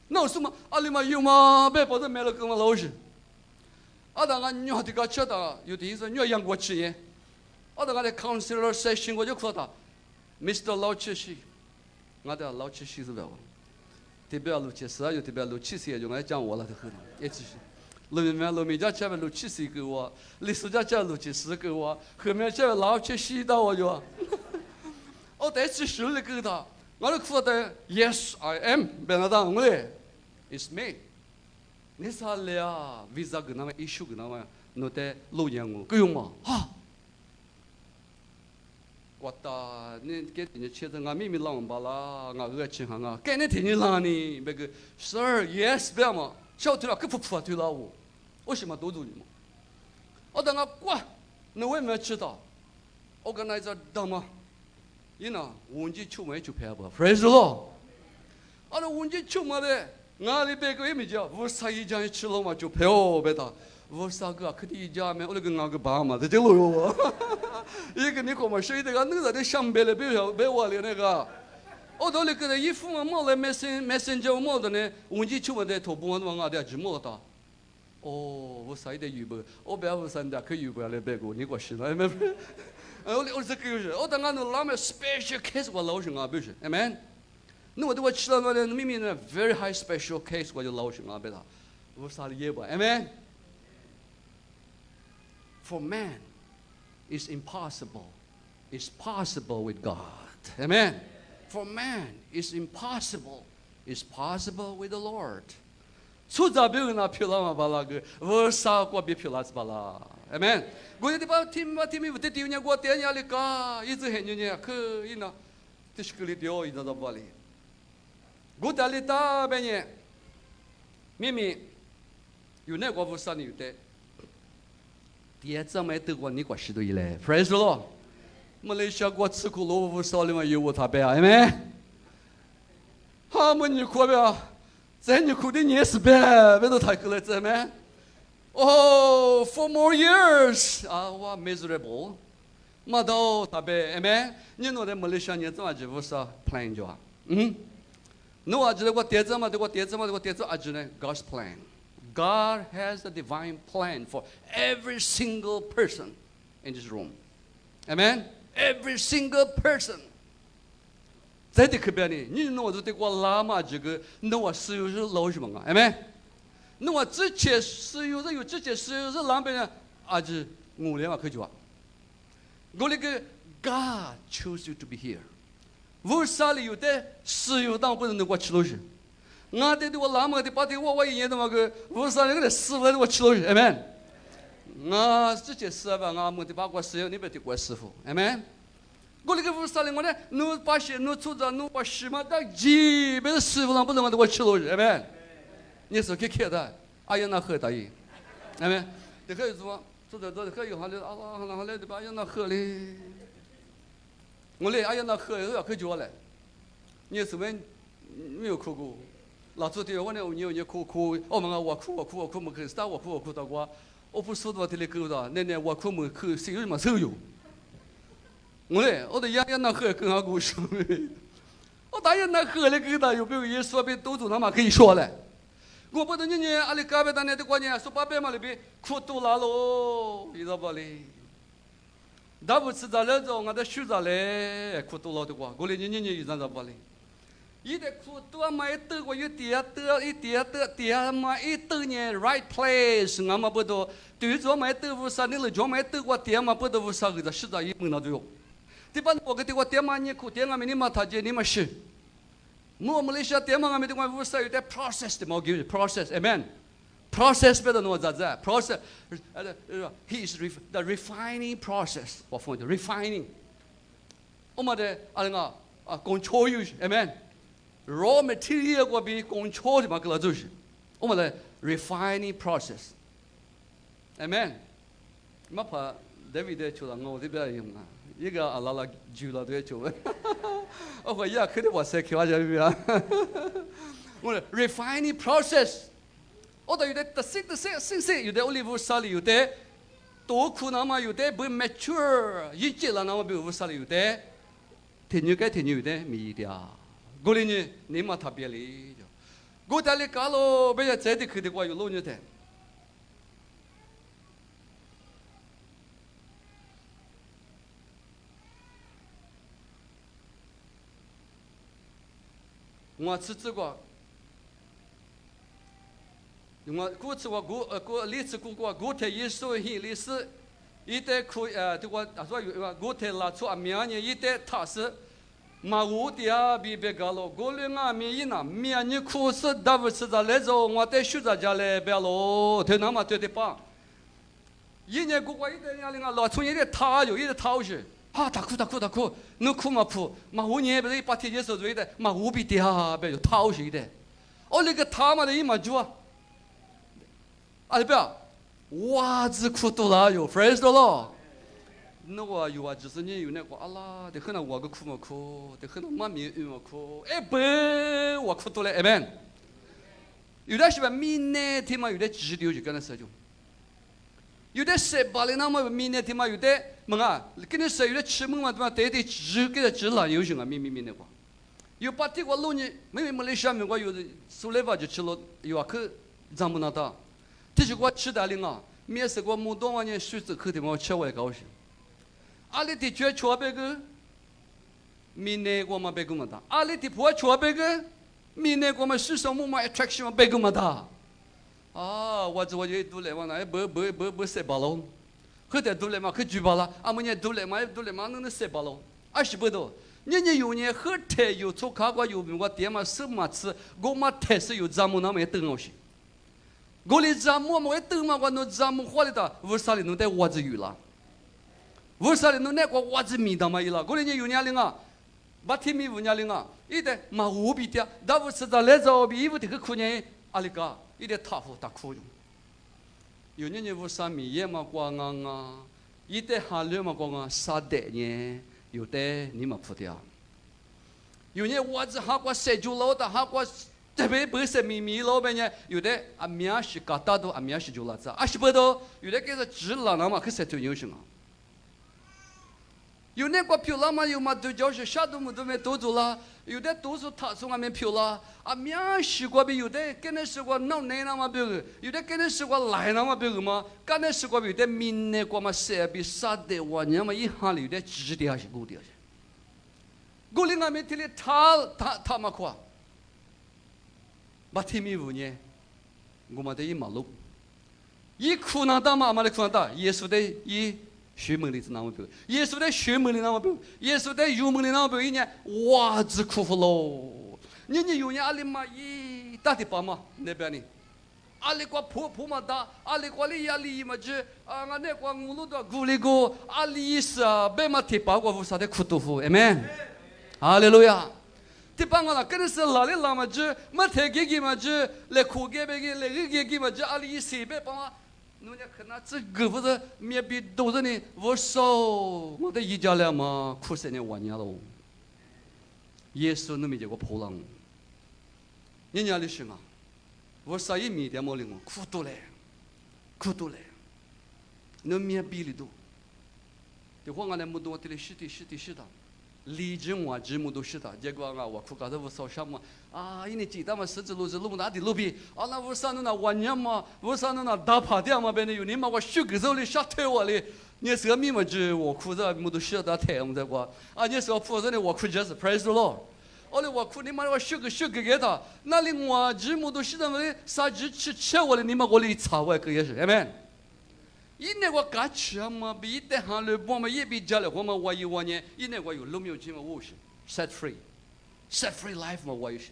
[SPEAKER 1] 나 스마 알레마이 유마 배보다 miracle 말로시 아다가 녀디가 쳐다 유디서 녀 양고치예 아다가 카운슬러 세션 거죠 그다 미스터 라우치시 나다 라우치시스 배워 티베아 루치스아 유티베아 루치시에 좀讲我了的很也只是路面家路七十给我历史家路七十给我后面这老七十到我就哦但是手里给他我就说的 yes I am 别那当我嘞 it's me你啥嘞啊 visa 个那么 issue 个那么那得路样我够用吗哈왔다 네 게니 체정아 미미 라운 발라 nga 그 친하 nga 게네 되니 라니 베그 sir yes 배마 셔트라 그 푸푸아 되라고 오시마 도두니 뭐 어다가 과 너 왜 못知道 organizer 다마 이나 운지 추매 주패 봐 praise the lord 아나 운지 추마래 나리 베그 이미죠 부사이장이 칠로마 주 배워 배다 부사가 그디 자면 올게 나그 바마 되로요 이게 니코마 쉐이드가 너다 샴벨에 배워래 내가 어돌리 그래 이 풍은 뭐래 메신저 뭐더네 운지 추마데 도봉원 왕아데 지모다 오 부사이데 유버 오베부산다 그 유버래 배고 니고 시나 올리 그 어당가는 라메 스페셜 케이스 와 라오싱아 비시 아멘 너 어디 watch라면 미미는 very high special case 와 라오싱아 베다 부사리 예바 아멘 For man, it's impossible. It's possible with God. Amen. For man, it's impossible. It's possible with the Lord. 수자병이나 필요하면 발라 그 월사과 비필라스 발라. Amen. 고대디 바 팀이 부터 뛰냐고 뛰냐니까 이제 했느냐 그 이나 뜻그리 되어 있다 발리. 고달리다 베니 미미 유네고 부산이 때第一次没得过你过许多以来 ，praise the Lord。马来西亚过吃苦萝卜少里面有我他白啊，没？他们你苦呗，在你苦的你是白，别都太苦了，怎么？Oh, 4 more years， 啊，我 miserable， 马到他白，没？你弄的马来西亚你怎么就不是 plan 就啊？嗯？你话知道我第一次嘛？对我第一次嘛？对我第一次啊？知道 God's plan。God has a divine plan for every single person in this room. Amen? Every single person. 在这边呢，你弄这个拉嘛这个，弄我石油是老什么啊？哎没？弄我之前石油是有之前石油是哪边呢？啊，是我俩嘛可以话。我那个 God chose you to be here. 为啥里有的石油当不能我吃东西？我的我拉嘛的把的我一年的嘛个，为啥那个师傅我吃东西？哎没？我之前师傅我们的把我石油你别的我师傅，哎没？我那个为啥呢？我呢，侬把些侬做着侬把什么当鸡，别的师傅上不能我吃东西，哎没？你是去看的，哎呀那喝的伊，哎没？这可以做，做着可以好的，好来的把哎呀那喝嘞，我嘞哎呀那喝要可脚嘞，你是问没有哭过？老早的我呢，你哭，我们我哭，么可是打我哭到我，我不说的这里够的，那我哭么哭，谁有么手有？我嘞，我的爷爷那喝更好故事，我大爷那喝了给他有没有也说别都做他妈可以说嘞，我不得你阿里嘎巴当年的过年说八百嘛里边哭多拉喽，你知道不嘞？大不吃咋了着，我的学咋嘞，哭多拉的话，我嘞你知道不嘞？一的苦多买得过有点嘛一得呢 right place 我们不都对着买得无啥你了就买得过点嘛不都无啥个的实在一门那都有对吧我给我点嘛你苦点嘛你嘛他接你嘛是我们那些点嘛我们的我无啥有点 process 的嘛给 process amen process 别的弄咋子 process he is the refining process 我放的 refining 我们的工作有 amen raw material 过比工厂的嘛，个就是我们的 refining process。，Amen。没怕David 的球了，我这边用啊，一个阿拉拉球了都要球，我说呀，肯定我塞球啊，这边啊，我 refining process， 我都有的特色，有的 olive 沙里有的多苦那么有的不 mature， 一节了那么比如沙里有的，天有的米的啊，过来呢，你嘛特别哩，过来哩搞咯，别要再的去的话有路呢的。我吃这个，我过吃过历史过天一说hin历史，一代可这个说有过天拉出明年一代他是马乌的啊比别个了，过了啊明年明年苦是大不是在来着，我在学着家来别了，他那么对的吧？一年过一代年龄啊，老从一代他有一代他是。啊，大哭，侬哭嘛哭，嘛我年不是把天节收住的，嘛我比地下别有掏水的，哦那个他嘛的一嘛就啊，啊不要，哇子哭多了有 ，praise the Lord， 那我有啊，就是你有那个阿拉，得可能我个哭嘛哭，得可能妈咪嘛哭，哎不，我哭多了，amen， 有的是吧，明年天嘛有的指标就跟他说就。有的谁把你那么明年天嘛有的么啊？跟你说有的吃么嘛对吧？对对，只给他只了有什么明的话，有把这个路呢，没来下面我有的苏来吧就吃了，有啊去咱们那的，这是我吃的了啊，面是我木多万年水子去的我吃我也高兴，阿里的绝吃别个，明年我们别个么的，阿里的不吃别个，明年我们市场么 attraction 别个么的。啊，我就都来嘛，那不塞巴喽，后头都来嘛，去举巴了，俺们也都来嘛，那塞巴喽，20不多，你有年后头有做卡过有我爹嘛手嘛吃，我嘛台是有咱们那么等我些，我哩咱们我等嘛，我弄咱们花里的，为啥哩弄在袜子有了？为啥哩弄那个袜子米的嘛有了？我哩有年龄啊，把天米有年龄啊，一代嘛无比的，但不是在来着比衣服这个苦年阿里个。一点塔夫大苦用，有年年无啥米也嘛光啊，一点寒流嘛光啊，啥的呢？有的你嘛不的啊，有年我只哈过晒住老的，哈过这边不是米老板呢，有的啊面是嘎达都啊面是就了子，20不多，有的给他直了那么可晒就有什么？有那个漂亮嘛，有嘛都叫是啥都没多做了，有的多数他从外面漂亮，啊面试过比有的跟那试过闹奶那么别个，有的跟那试过来那么别个嘛，跟那试过有的明那个嘛晒比啥的话，你嘛一下里有的直的还是高的还是，我另外面听的他嘛夸，把天米五年，我们的一马路，一苦难大嘛的苦难大，耶稣的一。学门里是那么标，耶稣在学门里那么标，耶稣在入门里那么标，一年哇子苦苦喽！你有年阿里嘛一大的爸嘛那边呢？阿里瓜婆嘛大，阿里瓜里亚里嘛就啊，俺那瓜我路的古里个阿里是啊，别嘛提包瓜无啥的苦豆腐，amen，哈利路亚。提包我啦，跟的是哪里啦嘛就没提给嘛就来苦给别个来给嘛就阿里西北帮嘛。侬家看那这个不是面比都是呢，我少我的一家了嘛，苦死你晚年了。耶稣那么结果破浪，人家的是啊，我啥也没点毛领我苦多嘞，侬面比里多，就话俺那么多的是的。理智我这么多是的，结果啊，我苦搞得我少什么啊？因为记得嘛，十字路是路哪的路比啊？那我啥弄那晚年嘛，我啥弄那打趴的嘛？别的有你嘛，我学个时候哩，下腿我哩，你是个密码就我苦着，么都学到太我们在过啊？你是个负责的，我苦就是 praise the Lord。我哩我苦你妈我学个给他，那里我这么多是的么？啥吃我哩，你妈我哩查我个也是，amen。因为我刚吃嘛，比得行了，我们也比家里我们我有年，因为我有路没有钱嘛，我是 set free life 嘛，我也是。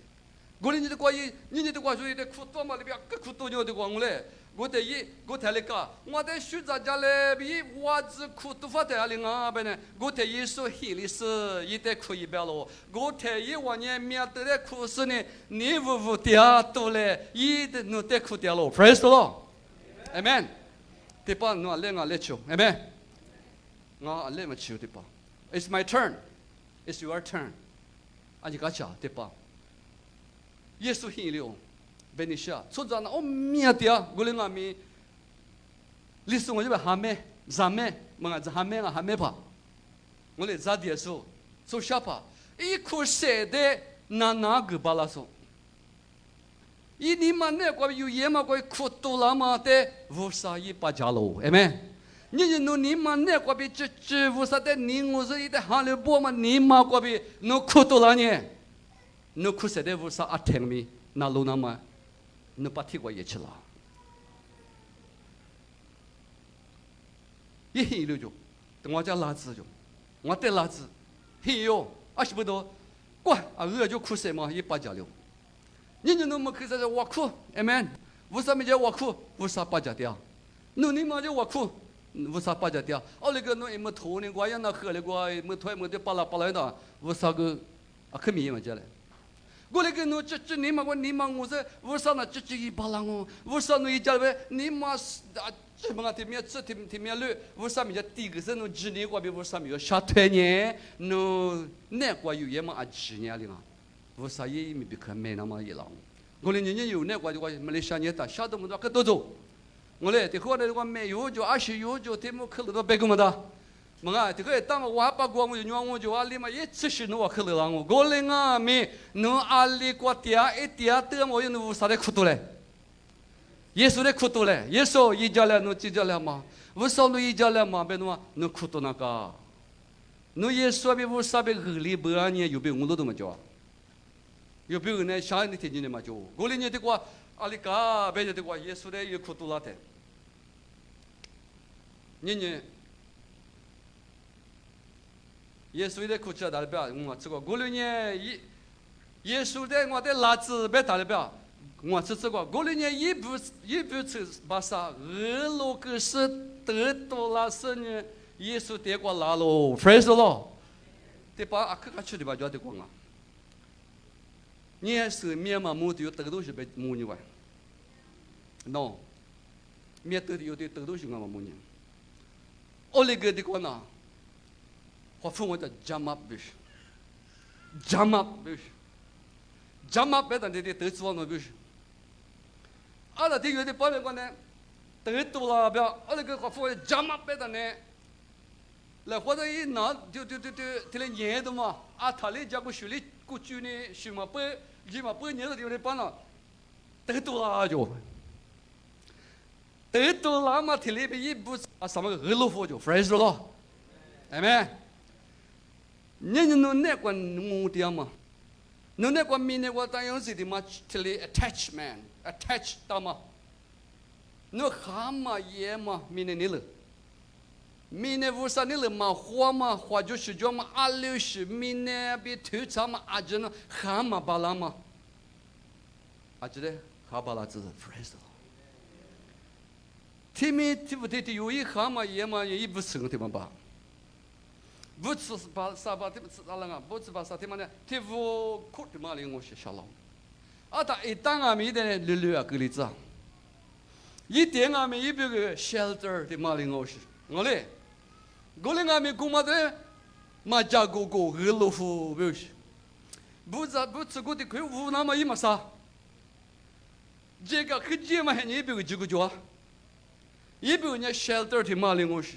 [SPEAKER 1] 我你的关于你的关于的苦多嘛，里边个苦多牛的光嘞，我睇你讲，我在学着家嘞，比我只苦多发的哩啊，别呢，我睇耶稣黑历史，一代苦一百咯，我睇一往年面对的苦事呢，你无掉多嘞，一的侬得苦掉咯 ，praise the Lord，amen。对吧？我来我来求，哎没？我来么求对吧 ？It's my turn, it's your turn， 啊你个讲对吧？耶稣显了，被你说，从这那哦面的啊，我来我们，历史我就被哈咩，啥咩，么个哈咩啊哈咩吧，我来咋的说，说啥吧？一哭谁的那个巴拉说。一你们那个有爷们个哭多了嘛的，无啥一把家喽，哎没？你们那个比这无啥的，你我是一的哈利波嘛，你们个比侬哭多了呢，侬哭谁的无啥阿听咪，那路那么，侬把提过也去了，一黑了就，等我家拉子就，我带拉子，嘿哟，20不多，过啊饿就哭谁嘛，一把家了。你那么可是我哭，哎们，为啥没叫我哭？为啥把家掉？你嘛就我哭，为啥把家掉？哦，那个侬一么头呢？我要那喝那个，么头么的巴拉巴拉的，为啥个啊？可没么家嘞？我那个侬这你嘛我是为啥那这一巴拉我？为啥侬一家呗？你嘛啊？这么个天面天面绿，为啥没叫第一个是侬几年过比为啥没有下推呢？侬那个有也嘛啊几年了啊？为啥也没比可没那么一浪？我连年有那个就我马来西亚人打下都没多可多走，我嘞，这后来我没有就20有就天么可了都别个么的，么啊，这个当我把光我就让我就阿里嘛一次是侬可了浪我嘞啊没侬阿里过点一点的我有侬啥的苦多嘞？耶稣的苦多嘞，耶稣一家来侬几家来嘛？为啥侬一家来嘛？别侬侬苦多那个，侬耶稣别为啥别恶劣不安呢？有别我都么叫？有别人呢，想你听见的嘛就，我哩你的话，阿里嘎，别人的话，耶稣的有苦多拉的，你耶稣的苦吃打的不要，我这个，我哩呢，耶稣的我的拉子别打的不要，我这个，我哩呢一步吃把啥，俄罗克是得多拉是呢，耶稣得过拉喽，praise the Lord，对吧？啊，可去的吧，就得过啊。你也是面嘛，木头有得东西被木你玩 ，no， 面得的有的得东西我嘛木你，我那个的过呢，我父母叫 jam up 不是 ，jam up 不是 ，jam up 别的的得指望那不是，阿拉的有的包那个呢，得多了不要，我那个我父母 jam up 别的呢，来或者一拿就来年的嘛，啊他嘞家个手里过去呢，什么不？你嘛不年的地方办了，得多了就，得多了嘛，体里边一不啊什么个俄罗夫就 fresh 了，哎没？你弄那个弄的嘛，弄那个米那个当样子的嘛，体里 attach 到嘛，弄蛤蟆也嘛，米那了。米那乌啥你了嘛？花嘛，花就是叫嘛阿六十米那比头长嘛阿着呢，蛤蟆巴拉嘛，阿着的蛤巴拉子 ，fresh 了。天面天不天的有一蛤蟆也嘛也不成的嘛吧？不吃把啥把天不吃啥了啊？不吃把啥天嘛呢？天不苦的嘛哩我是小老。啊，他一当阿米的溜啊个例子啊，一点阿米一别个 shelter 的嘛哩我是我嘞。我嘞俺们姑妈的，马家哥哥俄罗夫不是，不吃过的可以无那么一么啥，这个很简单，你别个这个叫，一别个人 shelter 的嘛哩我是，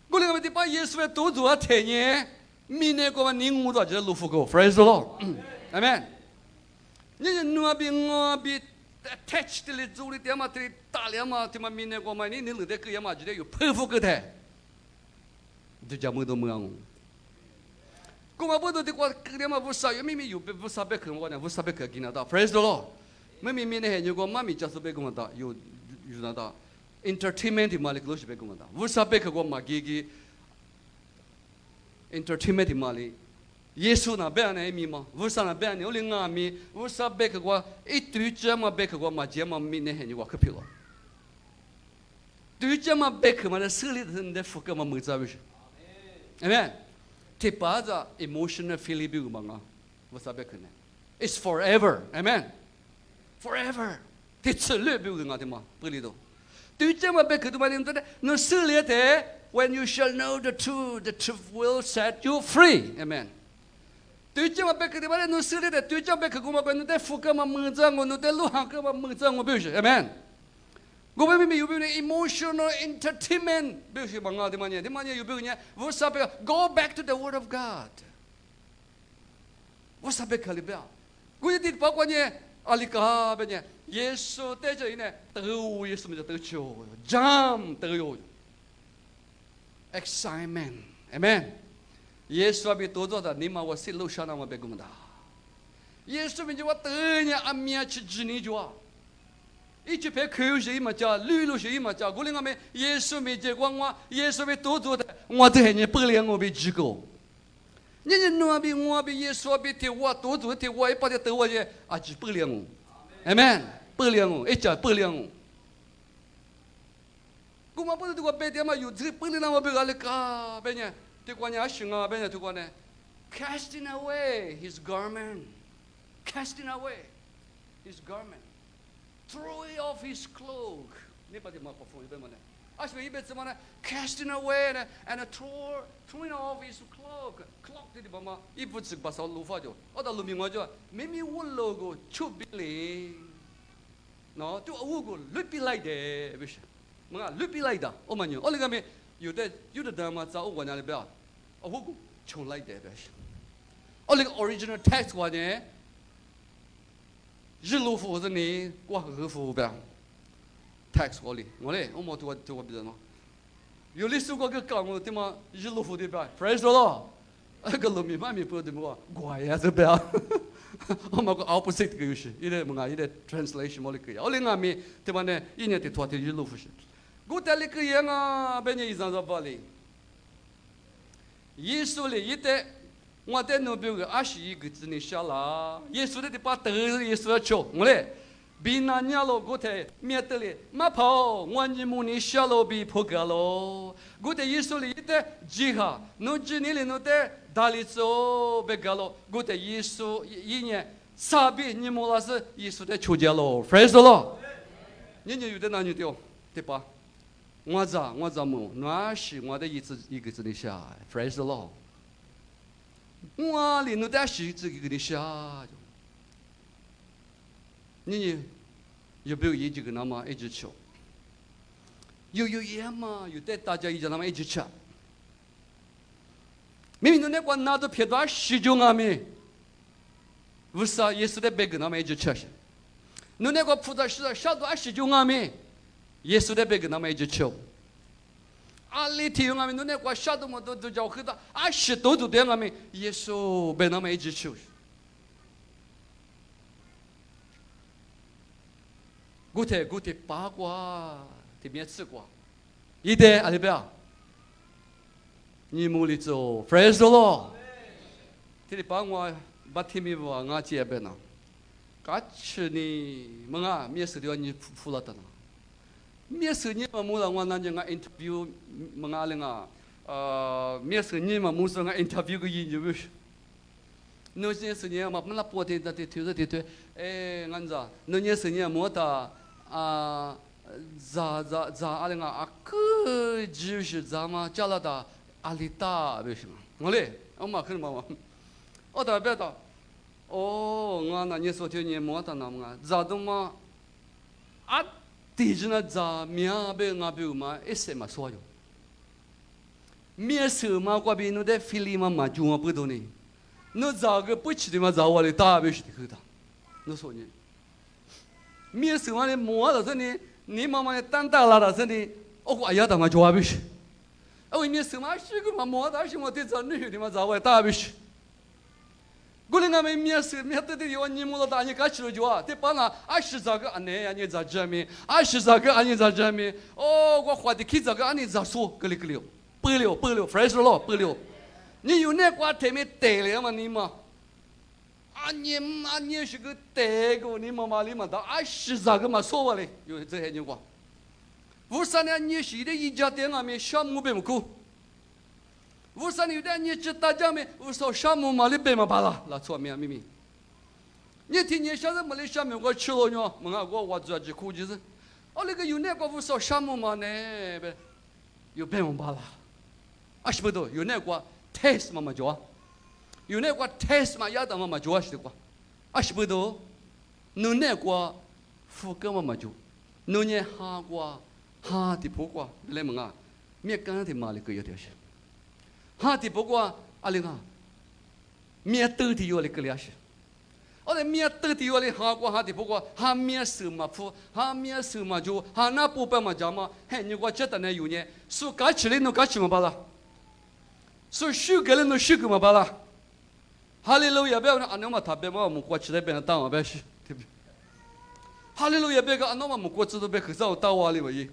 [SPEAKER 1] 我嘞俺们的把耶稣的多做啊天呢，明年个嘛你我到这罗夫哥 ，praise了，阿门。你那边我边 attach 的嘞做的点嘛的大量嘛，他妈明年个嘛你弄的个样嘛就得有佩服个的。就讲么都么样，我嘛不都的话，个点嘛不少，有明明有不少别看我呢，不少别看见那到 ，praise the Lord， 明明呢还有个妈咪就是别个么到，有那到 entertainment 嘛哩个东西别个么到，不少别看我嘛给 entertainment 嘛哩，耶稣那别那咪嘛，不少那别那有另外咪，不少别看我一堆这嘛别看我嘛这嘛咪呢还有我可皮了，对这嘛别看嘛那手里头的福个嘛没咋回事。Amen. Tiba aja emotional feeling biu manga. Wasabe kene. It's forever. Amen. Forever. Ti tsele biu nga tema. Peli do. 对这么别可多嘛，你说那撕裂的 ，When you shall know the truth will set you free. Amen. 对这么别可多嘛，那撕裂的，对这么别可多嘛，那得富个嘛门子我，那得路行个嘛门子我，表示 Amen. 我们有没有 emotional entertainment？ 表示嘛，我的嘛呢？的嘛呢？有没有呢？我啥别 Go back to the Word of God。我啥别可里边？我一定包括呢，阿里嘎别呢？耶稣在这里呢，都耶稣么就得救 ，jump 都有 ，excitement，amen。耶稣被多做的，你嘛我心路上那么别个么的。耶稣们就我得呢，阿米亚去指你就啊。一直别口水嘛叫，绿路水嘛叫，我另外面耶稣没结果我，耶稣被多做的，我这人不了我被几个。你那边我被耶稣被贴我多做贴我，一把的得我去，啊就不了我，amen。不了我，一家不了我。我们不是这个白天嘛，有这不了我别个来搞，别呢，这个呢行啊，别呢这个呢 ，casting away his garment, casting away his garment, throwing off his cloak。你把这麦克风一边嘛呢？啊，是一边怎么呢 ？casting away and throwing off his cloak，cloak 这里嘛嘛，一不只把手撸发就，我到路面我就，明明我 logo 出不来。喏，就我个绿皮来的，不是？么啊，绿皮来的，我们讲，我那个咩，有的人嘛，找我那里边，我个从来的不是。我那个 original text 话呢，日路服是呢，我和服不 text 我哩，我冇对我别人咯。有历史我个讲我对嘛，日路服对吧 ？Praise the Lord。那个路面嘛没不对么？怪呀，这边。我们个 opposite 个有些，伊个么啊，伊个 translation 冇哩个呀。我另外面对吧呢？伊年的拖的日路服是，我带哩个样啊，别人伊上说法哩。耶稣哩，伊得我带那边个21个字呢下啦。耶稣的把头耶稣要求我嘞，比那年咯，我带面得哩，马跑我你母呢下咯比破个咯。我带耶稣哩，伊得记下，侬记你哩侬得。大理走别个咯，我的耶稣一年傻逼，你莫老是耶稣的出家咯 ，praise the Lord。人家有的男女的，对吧？我咋么？那是我的一个字的下 ，praise the Lord。我里头的是这个的下，你有没有一几个那么一直吃？有也嘛，有的大家一直那么一直吃。明明那关拿着撇多十九阿米，为啥耶稣的别个那么一直吃些？侬那个菩萨是少多19阿米，耶稣的别个那么一直吃。阿里提阿米侬那个少多么多都叫很多20多的阿米，耶稣别那么一直吃。古天八卦，这边吃过，一点阿里边。你母里走 ，praise the Lord。这里帮我把天命话我接边呐，嘎吃你么啊？面试的你服了的呢？面试你嘛，木了我那就我 interview 么啊嘞啊？面试你嘛，木说我 interview 个研究不是？侬现在你嘛，么那波天的对，哎，俺咋？侬现在你莫打啊？咋阿嘞啊？个就是咋嘛？加拿大。阿里达不是嘛？我嘞，我嘛可能嘛，我代表到，哦，我那年说听你莫得那么咋都嘛，啊，地震那咋面被我被嘛一些嘛说哟，面手嘛过边侬在菲律宾嘛就我不懂呢，侬咋个不吃的嘛咋我嘞大不是的口的，侬说呢？面手嘛嘞莫了这呢，你妈妈单打拉了这呢，我哎呀他妈就不是。我面什么事个嘛？莫大是我对咱女的嘛，咋会打不是？我那个面是面对的有你莫大你干吃了就啊？对吧？那20咋个安尼呀？你咋这么？20咋个安尼咋这么？哦，我花的去咋个安尼咋说？个哩不了 ，fresh 了不了。你有那瓜台面得了嘛？你嘛？你是个得个，你妈妈你嘛？到20咋个嘛？说话嘞？有这些人话。为啥呢？你是的一家店啊？没项目别么苦？为啥你的你只大家没？为啥项目嘛里别么巴拉？那错没秘密。你听你晓得没？里项目我吃了呢？么啊？我做这苦就是，那个有那个不少项目嘛呢？有变文罢了。是不是？有那个 test 嘛嘛就啊，有那个 test 嘛亚当嘛嘛就啊是的quoi？是不是？侬那个副歌嘛嘛就，侬呢哈个哈的不过来问啊，咩干的嘛哩个有条些，哈的不过阿玲啊，咩都的有哩个了些。我面得的我哩哈过哈的不过哈面手嘛铺哈面手嘛就哈那不办嘛讲嘛嘿你我觉得呢有呢说搞起来侬搞起嘛罢了说修改了侬修改嘛罢了哈利路亚不要啊侬嘛特别嘛我们过起来别人当我别是对不对哈利路亚别个啊侬嘛我们过知道别可上到我哩为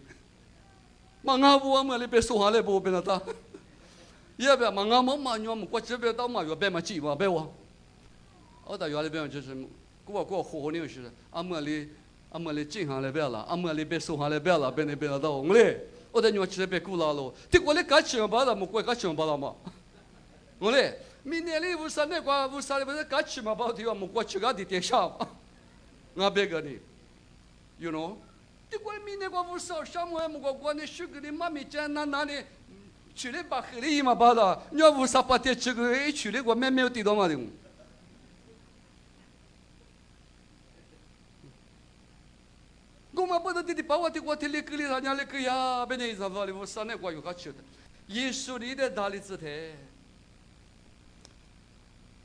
[SPEAKER 1] 嘛俺不我们哩别说话哩不别人当也别嘛俺们嘛我们过这边到嘛有别嘛记嘛别我我到原来边就是过活牛是阿莫里进行来边了，阿莫里别收下来边了，边那边到我嘞，我在你吃别古老了，这我嘞搞起嘛巴了，莫过搞起嘛巴了嘛，我嘞，明年里乌山那块乌山里不是搞起嘛巴的话，莫过去个的点上，我别个你 ，you know， 这我明年个乌山上么莫过那水个的妈咪讲那里。去嘞把黑里嘛巴了，你要乌山把点这个去嘞我没有地道嘛的。我们不能弟弟把我的我的那个里人家那个呀，别人上法里我上那个有个吃的，耶稣里的大力子的，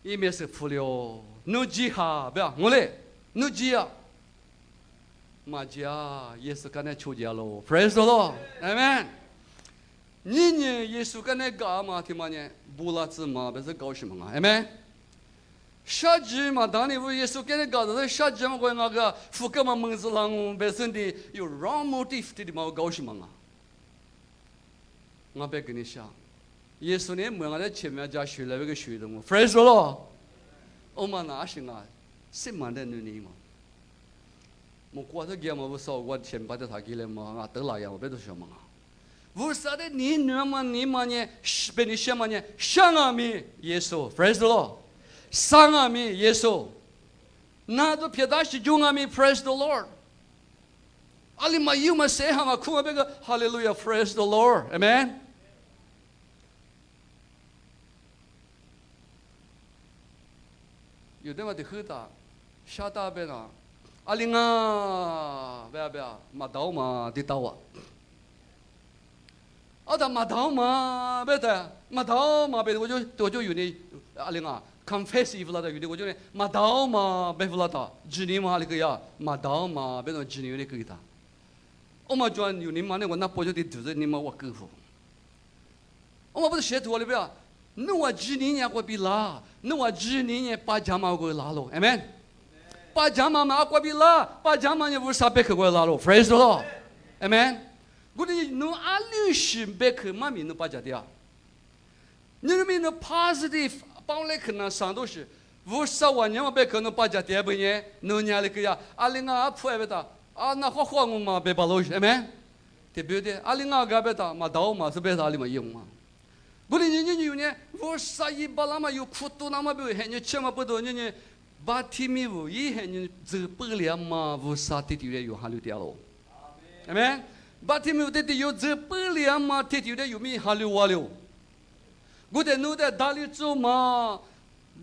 [SPEAKER 1] 一面是服了，努吉哈不要我嘞，努吉啊，马家耶稣跟那出家喽 ，praise the Lord，amen。你呢，耶稣跟那干嘛？听嘛呢？不拉子嘛，不是高兴嘛，amen。下集嘛，当年我耶稣跟你搞的，下集嘛，我那个福格嘛门子上本身的有 wrong motive 的嘛，我高兴嘛啊！我别跟你讲，耶稣呢，我在前面加学了那个学的嘛 ，praise the Lord。我们哪行啊？什么的女嘛？我过这个嘛，我说我前把这他给了嘛，我得来呀，我别都想嘛。我说的你嘛呢，被你想嘛呢，想啊咪耶稣 ，praise the Lord。sang ami Yesu na do piedade de ami praise the Lord ali mayu ma se ha ma ku bega hallelujah praise the Lord amen 有的嘛的喝的下大边啊阿里啊不要马刀嘛的刀啊啊的马刀嘛别的马刀嘛别的我就有你阿里啊confess evil 的有的我就呢马刀嘛别不拉他知你嘛那个呀马刀嘛别说知你那个的我们讲有你嘛那我那不就得就是你嘛我够乎我们不是写多了不要那我知你呢我比拉那我知你呢把家嘛我拉喽 amen 把家嘛我比拉把家嘛呢不是别个我拉喽 praise the Lord amen 我的侬阿六是别个嘛咪侬把家的啊你那边的 positive帮来可能上都是50万年嘛别可能把家第二百年农年那个呀阿里啊破不的啊那花花我嘛别把老是没对不对阿里啊个别的嘛刀嘛是别的阿里嘛用嘛不然你有呢50一把那么有苦多那么别你吃嘛不多你把提米无一你这不了嘛50的有有哈溜掉了amen 把提米的有这不了嘛的有的有米哈溜哇溜我在弄的大力做嘛，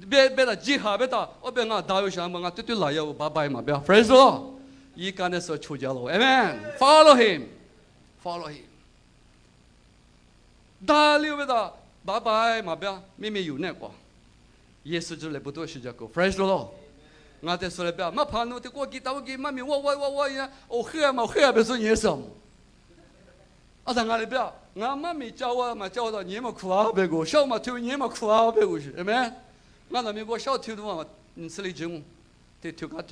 [SPEAKER 1] 别的几下别的，我别俺大有想嘛，俺对来要拜拜嘛，别 praise the Lord， 一干的时候出家了 ，amen，follow him，follow him， 大力别的拜拜嘛，别明明有那个，耶稣就来不多时间过 ，praise the Lord， 俺在说了别，嘛怕弄的过给到给妈咪我呀，我喝嘛喝别说耶稣。啊，咱俺里边，俺妈咪教我嘛，教到你们苦啊别个，小嘛头你们苦啊别个是，对没？俺那边我小头的嘛，你吃了中，得头个，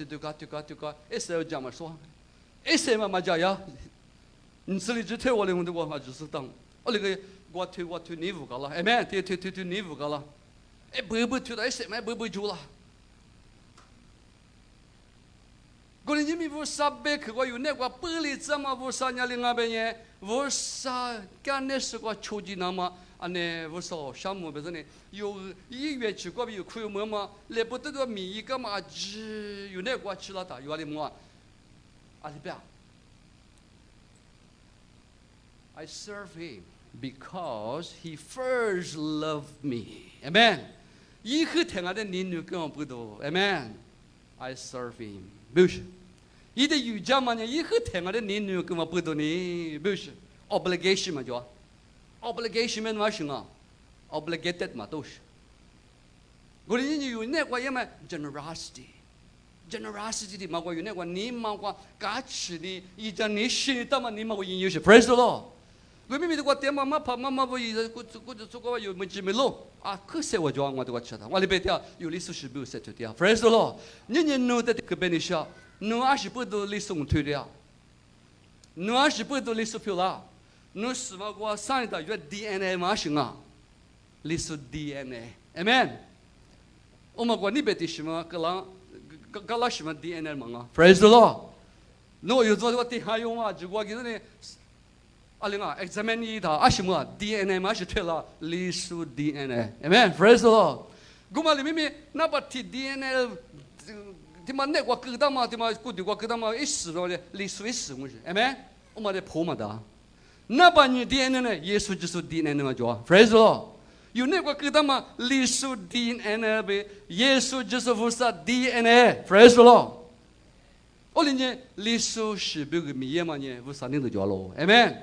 [SPEAKER 1] 一时要讲嘛说，一时嘛讲呀，你吃了就头我的我嘛就是当，我那个我头你五个了，哎没？头你五个了，哎不头的一时嘛不住了。过年你们不杀别个有那个玻璃怎么不杀人家另外边呢？不杀干那是个抽筋那么，啊呢不杀项目不是呢？有医院去过有可以么嘛？来不得的米一个嘛只有那个吃了的，有阿里么？阿里边， I serve Him because He first loved me. Amen. 以后听我的年女跟我不多 ，Amen。I serve Him， 不是。伊的语讲嘛呢，以后听我的年女跟我不多呢，不是。obligation 嘛叫 ，obligation 嘛嘛什么 ？obligated 嘛都是。我的人有那个什么 generosity。generosity 的嘛，我有那个你嘛个价值的，一张你心的嘛，你嘛个应有些 praise the Lord。我明明的我爹妈妈爸妈妈不一个，我做个有没几没路啊？可是我讲我的我吃的，我里边条有历史是不是的？praise the Lord。人弄的个别的少，弄20不都历史我推的，弄20不都历史票啦，弄什么我上一代有 DNA 嘛行啊？历史 DNA，Amen。我们讲你别的什么个啷。搞了什么 DNA 嘛啊 ？Praise the Lord。那我有做这个地下用啊，就我给你，啊另外 examine 你他啊什么 DNA 嘛是推了历史 DNA，Amen。Praise the Lord。我们里面那把 DNA， 他妈那个疙瘩嘛，他妈古地个疙瘩嘛，一死了的历史一死我是 ，Amen。我们的破嘛的，那把你 DNA 呢，耶稣就是 DNA 嘛叫 ，Praise the Lord。有那个疙瘩嘛，历史 DNA 呗，耶稣就是菩萨 DNA，praise the Lord。我理解历史是别个米嘛呢，菩萨领导叫咯 ，amen。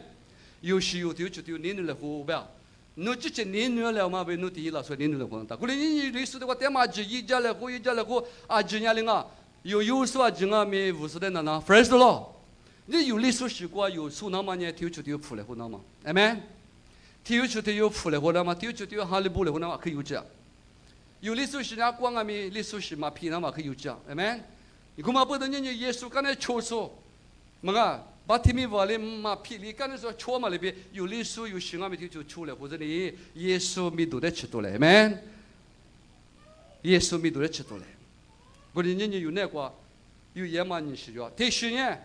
[SPEAKER 1] 有时有就年龄来活呗，侬之前年龄了嘛呗，侬第一了说年龄来活，但过来你历史的话，点嘛就一家来活啊，今年龄啊，有时候今啊没50的那，praise the Lord。你有历史习惯，有数那么呢，就普来活那么，amen。体育球队有普来活那嘛，体育球队有哈利波来活那嘛，可以有这样。有历史是那光啊咪，历史是嘛皮那嘛可以有这样，amen。你看嘛，不等人耶稣刚才敲说，嘛个把提米话哩嘛皮哩，刚才说敲嘛里边有历史有神啊咪就出来，或者你耶稣咪都得吃到嘞，amen。耶稣咪都得吃到嘞。我哋人有那个有野蛮人是叫，但是呢，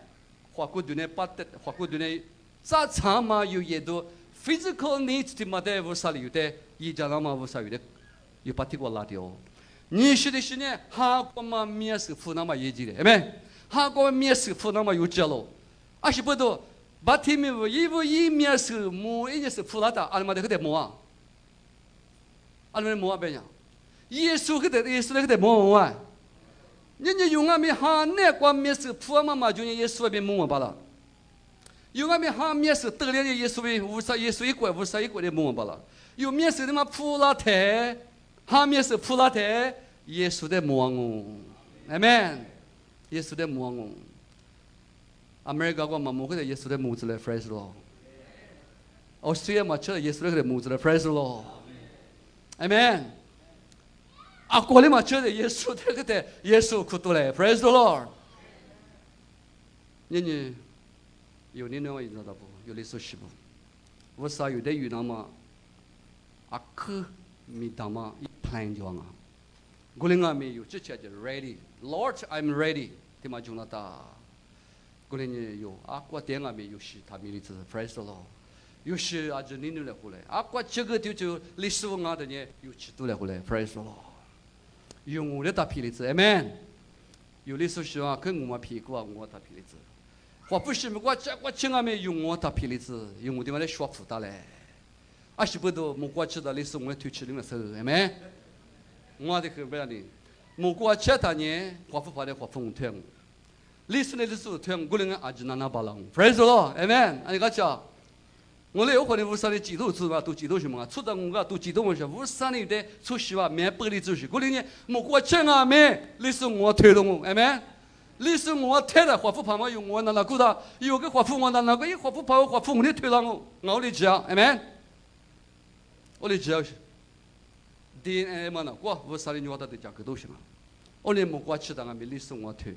[SPEAKER 1] 华国队呢把的华国队呢咋长嘛有也都。physical needs 的嘛的无啥理由的，一家人嘛无啥有的，有把这个拉掉。你说的是呢，哈国嘛面是富那么业绩的，没？哈国面是富那么有钱咯，啊是不多，把天面一面是木，一面是富拉达，阿妈的个得木啊，阿妈木啊别样，耶稣那个得木啊，人家用阿咪哈那国面是富嘛嘛，就耶稣那边木罢了。有俺们哈面是得了的耶稣的无啥耶稣一国无啥一国的梦罢了。有面是他妈普拉特，哈面是普拉特，耶稣的梦哦，amen。耶稣的梦哦。America 个嘛梦个耶稣的梦子嘞 ，praise the Lord。Australia 嘛吃耶稣的梦子嘞 ，praise the Lord。amen。啊，国里嘛吃的耶稣的耶稣苦多嘞 ，praise the Lord。你。有你那个知道不？有历史是不？我啥有的有那么，啊可没那么一 plan 就啊。我另外没有之前就 ready，Lord I'm ready， 对嘛就那哒。我另外有啊，我点啊没有是他没例子 ，praise the Lord。有时啊就你来回来，啊我这个就历史文化的呢，有几度来回来 ，praise the Lord。用我的打皮例子 ，amen。有历史是啊，跟我们皮过啊，我打皮例子。我不是我亲阿妹用我打皮例子，用我的嘛来说服他嘞。啊是不都木瓜吃的历史我推迟了时候，係咪？我的可不要你，木瓜吃的呢，华府发的华府唔聽，历史聽，我哋阿吉那巴郎 ，praise the Lord，amen。你講講，我哋有可能無啥的基督徒嘛，都基督什麼？出到我個都基督我說，無啥的的出息話，免不離出息。我哋呢木瓜吃阿妹，历史我推動我，amen。历史我推的华府旁边有我那古的，有个华府我那个一华府旁华府我的推了我的讲，amen。我的讲是 DNA 嘛那我我啥的牛的都讲个都行啊。我连木瓜吃的俺们历史我推，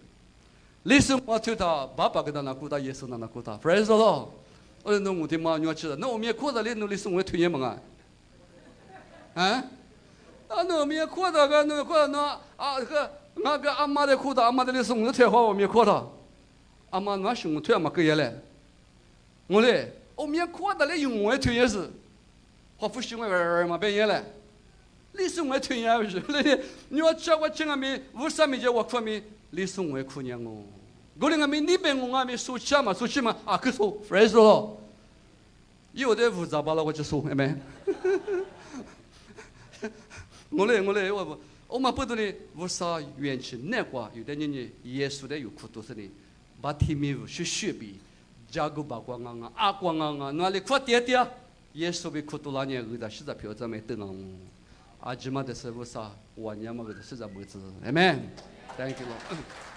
[SPEAKER 1] 历史我推他爸爸跟他那古的耶稣那古的 ，praise the Lord。我连我的妈牛吃的，那我们也哭的连历史我推也嘛啊？啊？那我们也哭的个那哭那啊个。那个阿妈的苦的，阿妈的历史我推话我没哭的，阿妈那是我推嘛个也嘞，我嘞，我没哭的嘞用我推也是，我不喜欢玩嘛别也嘞，历史我推也不是，你要叫我讲阿没，为啥没叫我哭没？历史我哭呢我那个没你别我阿没说起嘛啊可说，praise the Lord。有的复杂罢了，我就说，阿妹。我嘞，我们不懂的，为啥缘起难过？有的人耶稣的有苦多是的，把天命去学比，加个八卦阿光哪里苦爹爹？耶稣比苦多那年有的是在票子没得呢。阿吉嘛的是为啥？我年嘛的是在没子，阿妹。Thank you Lord。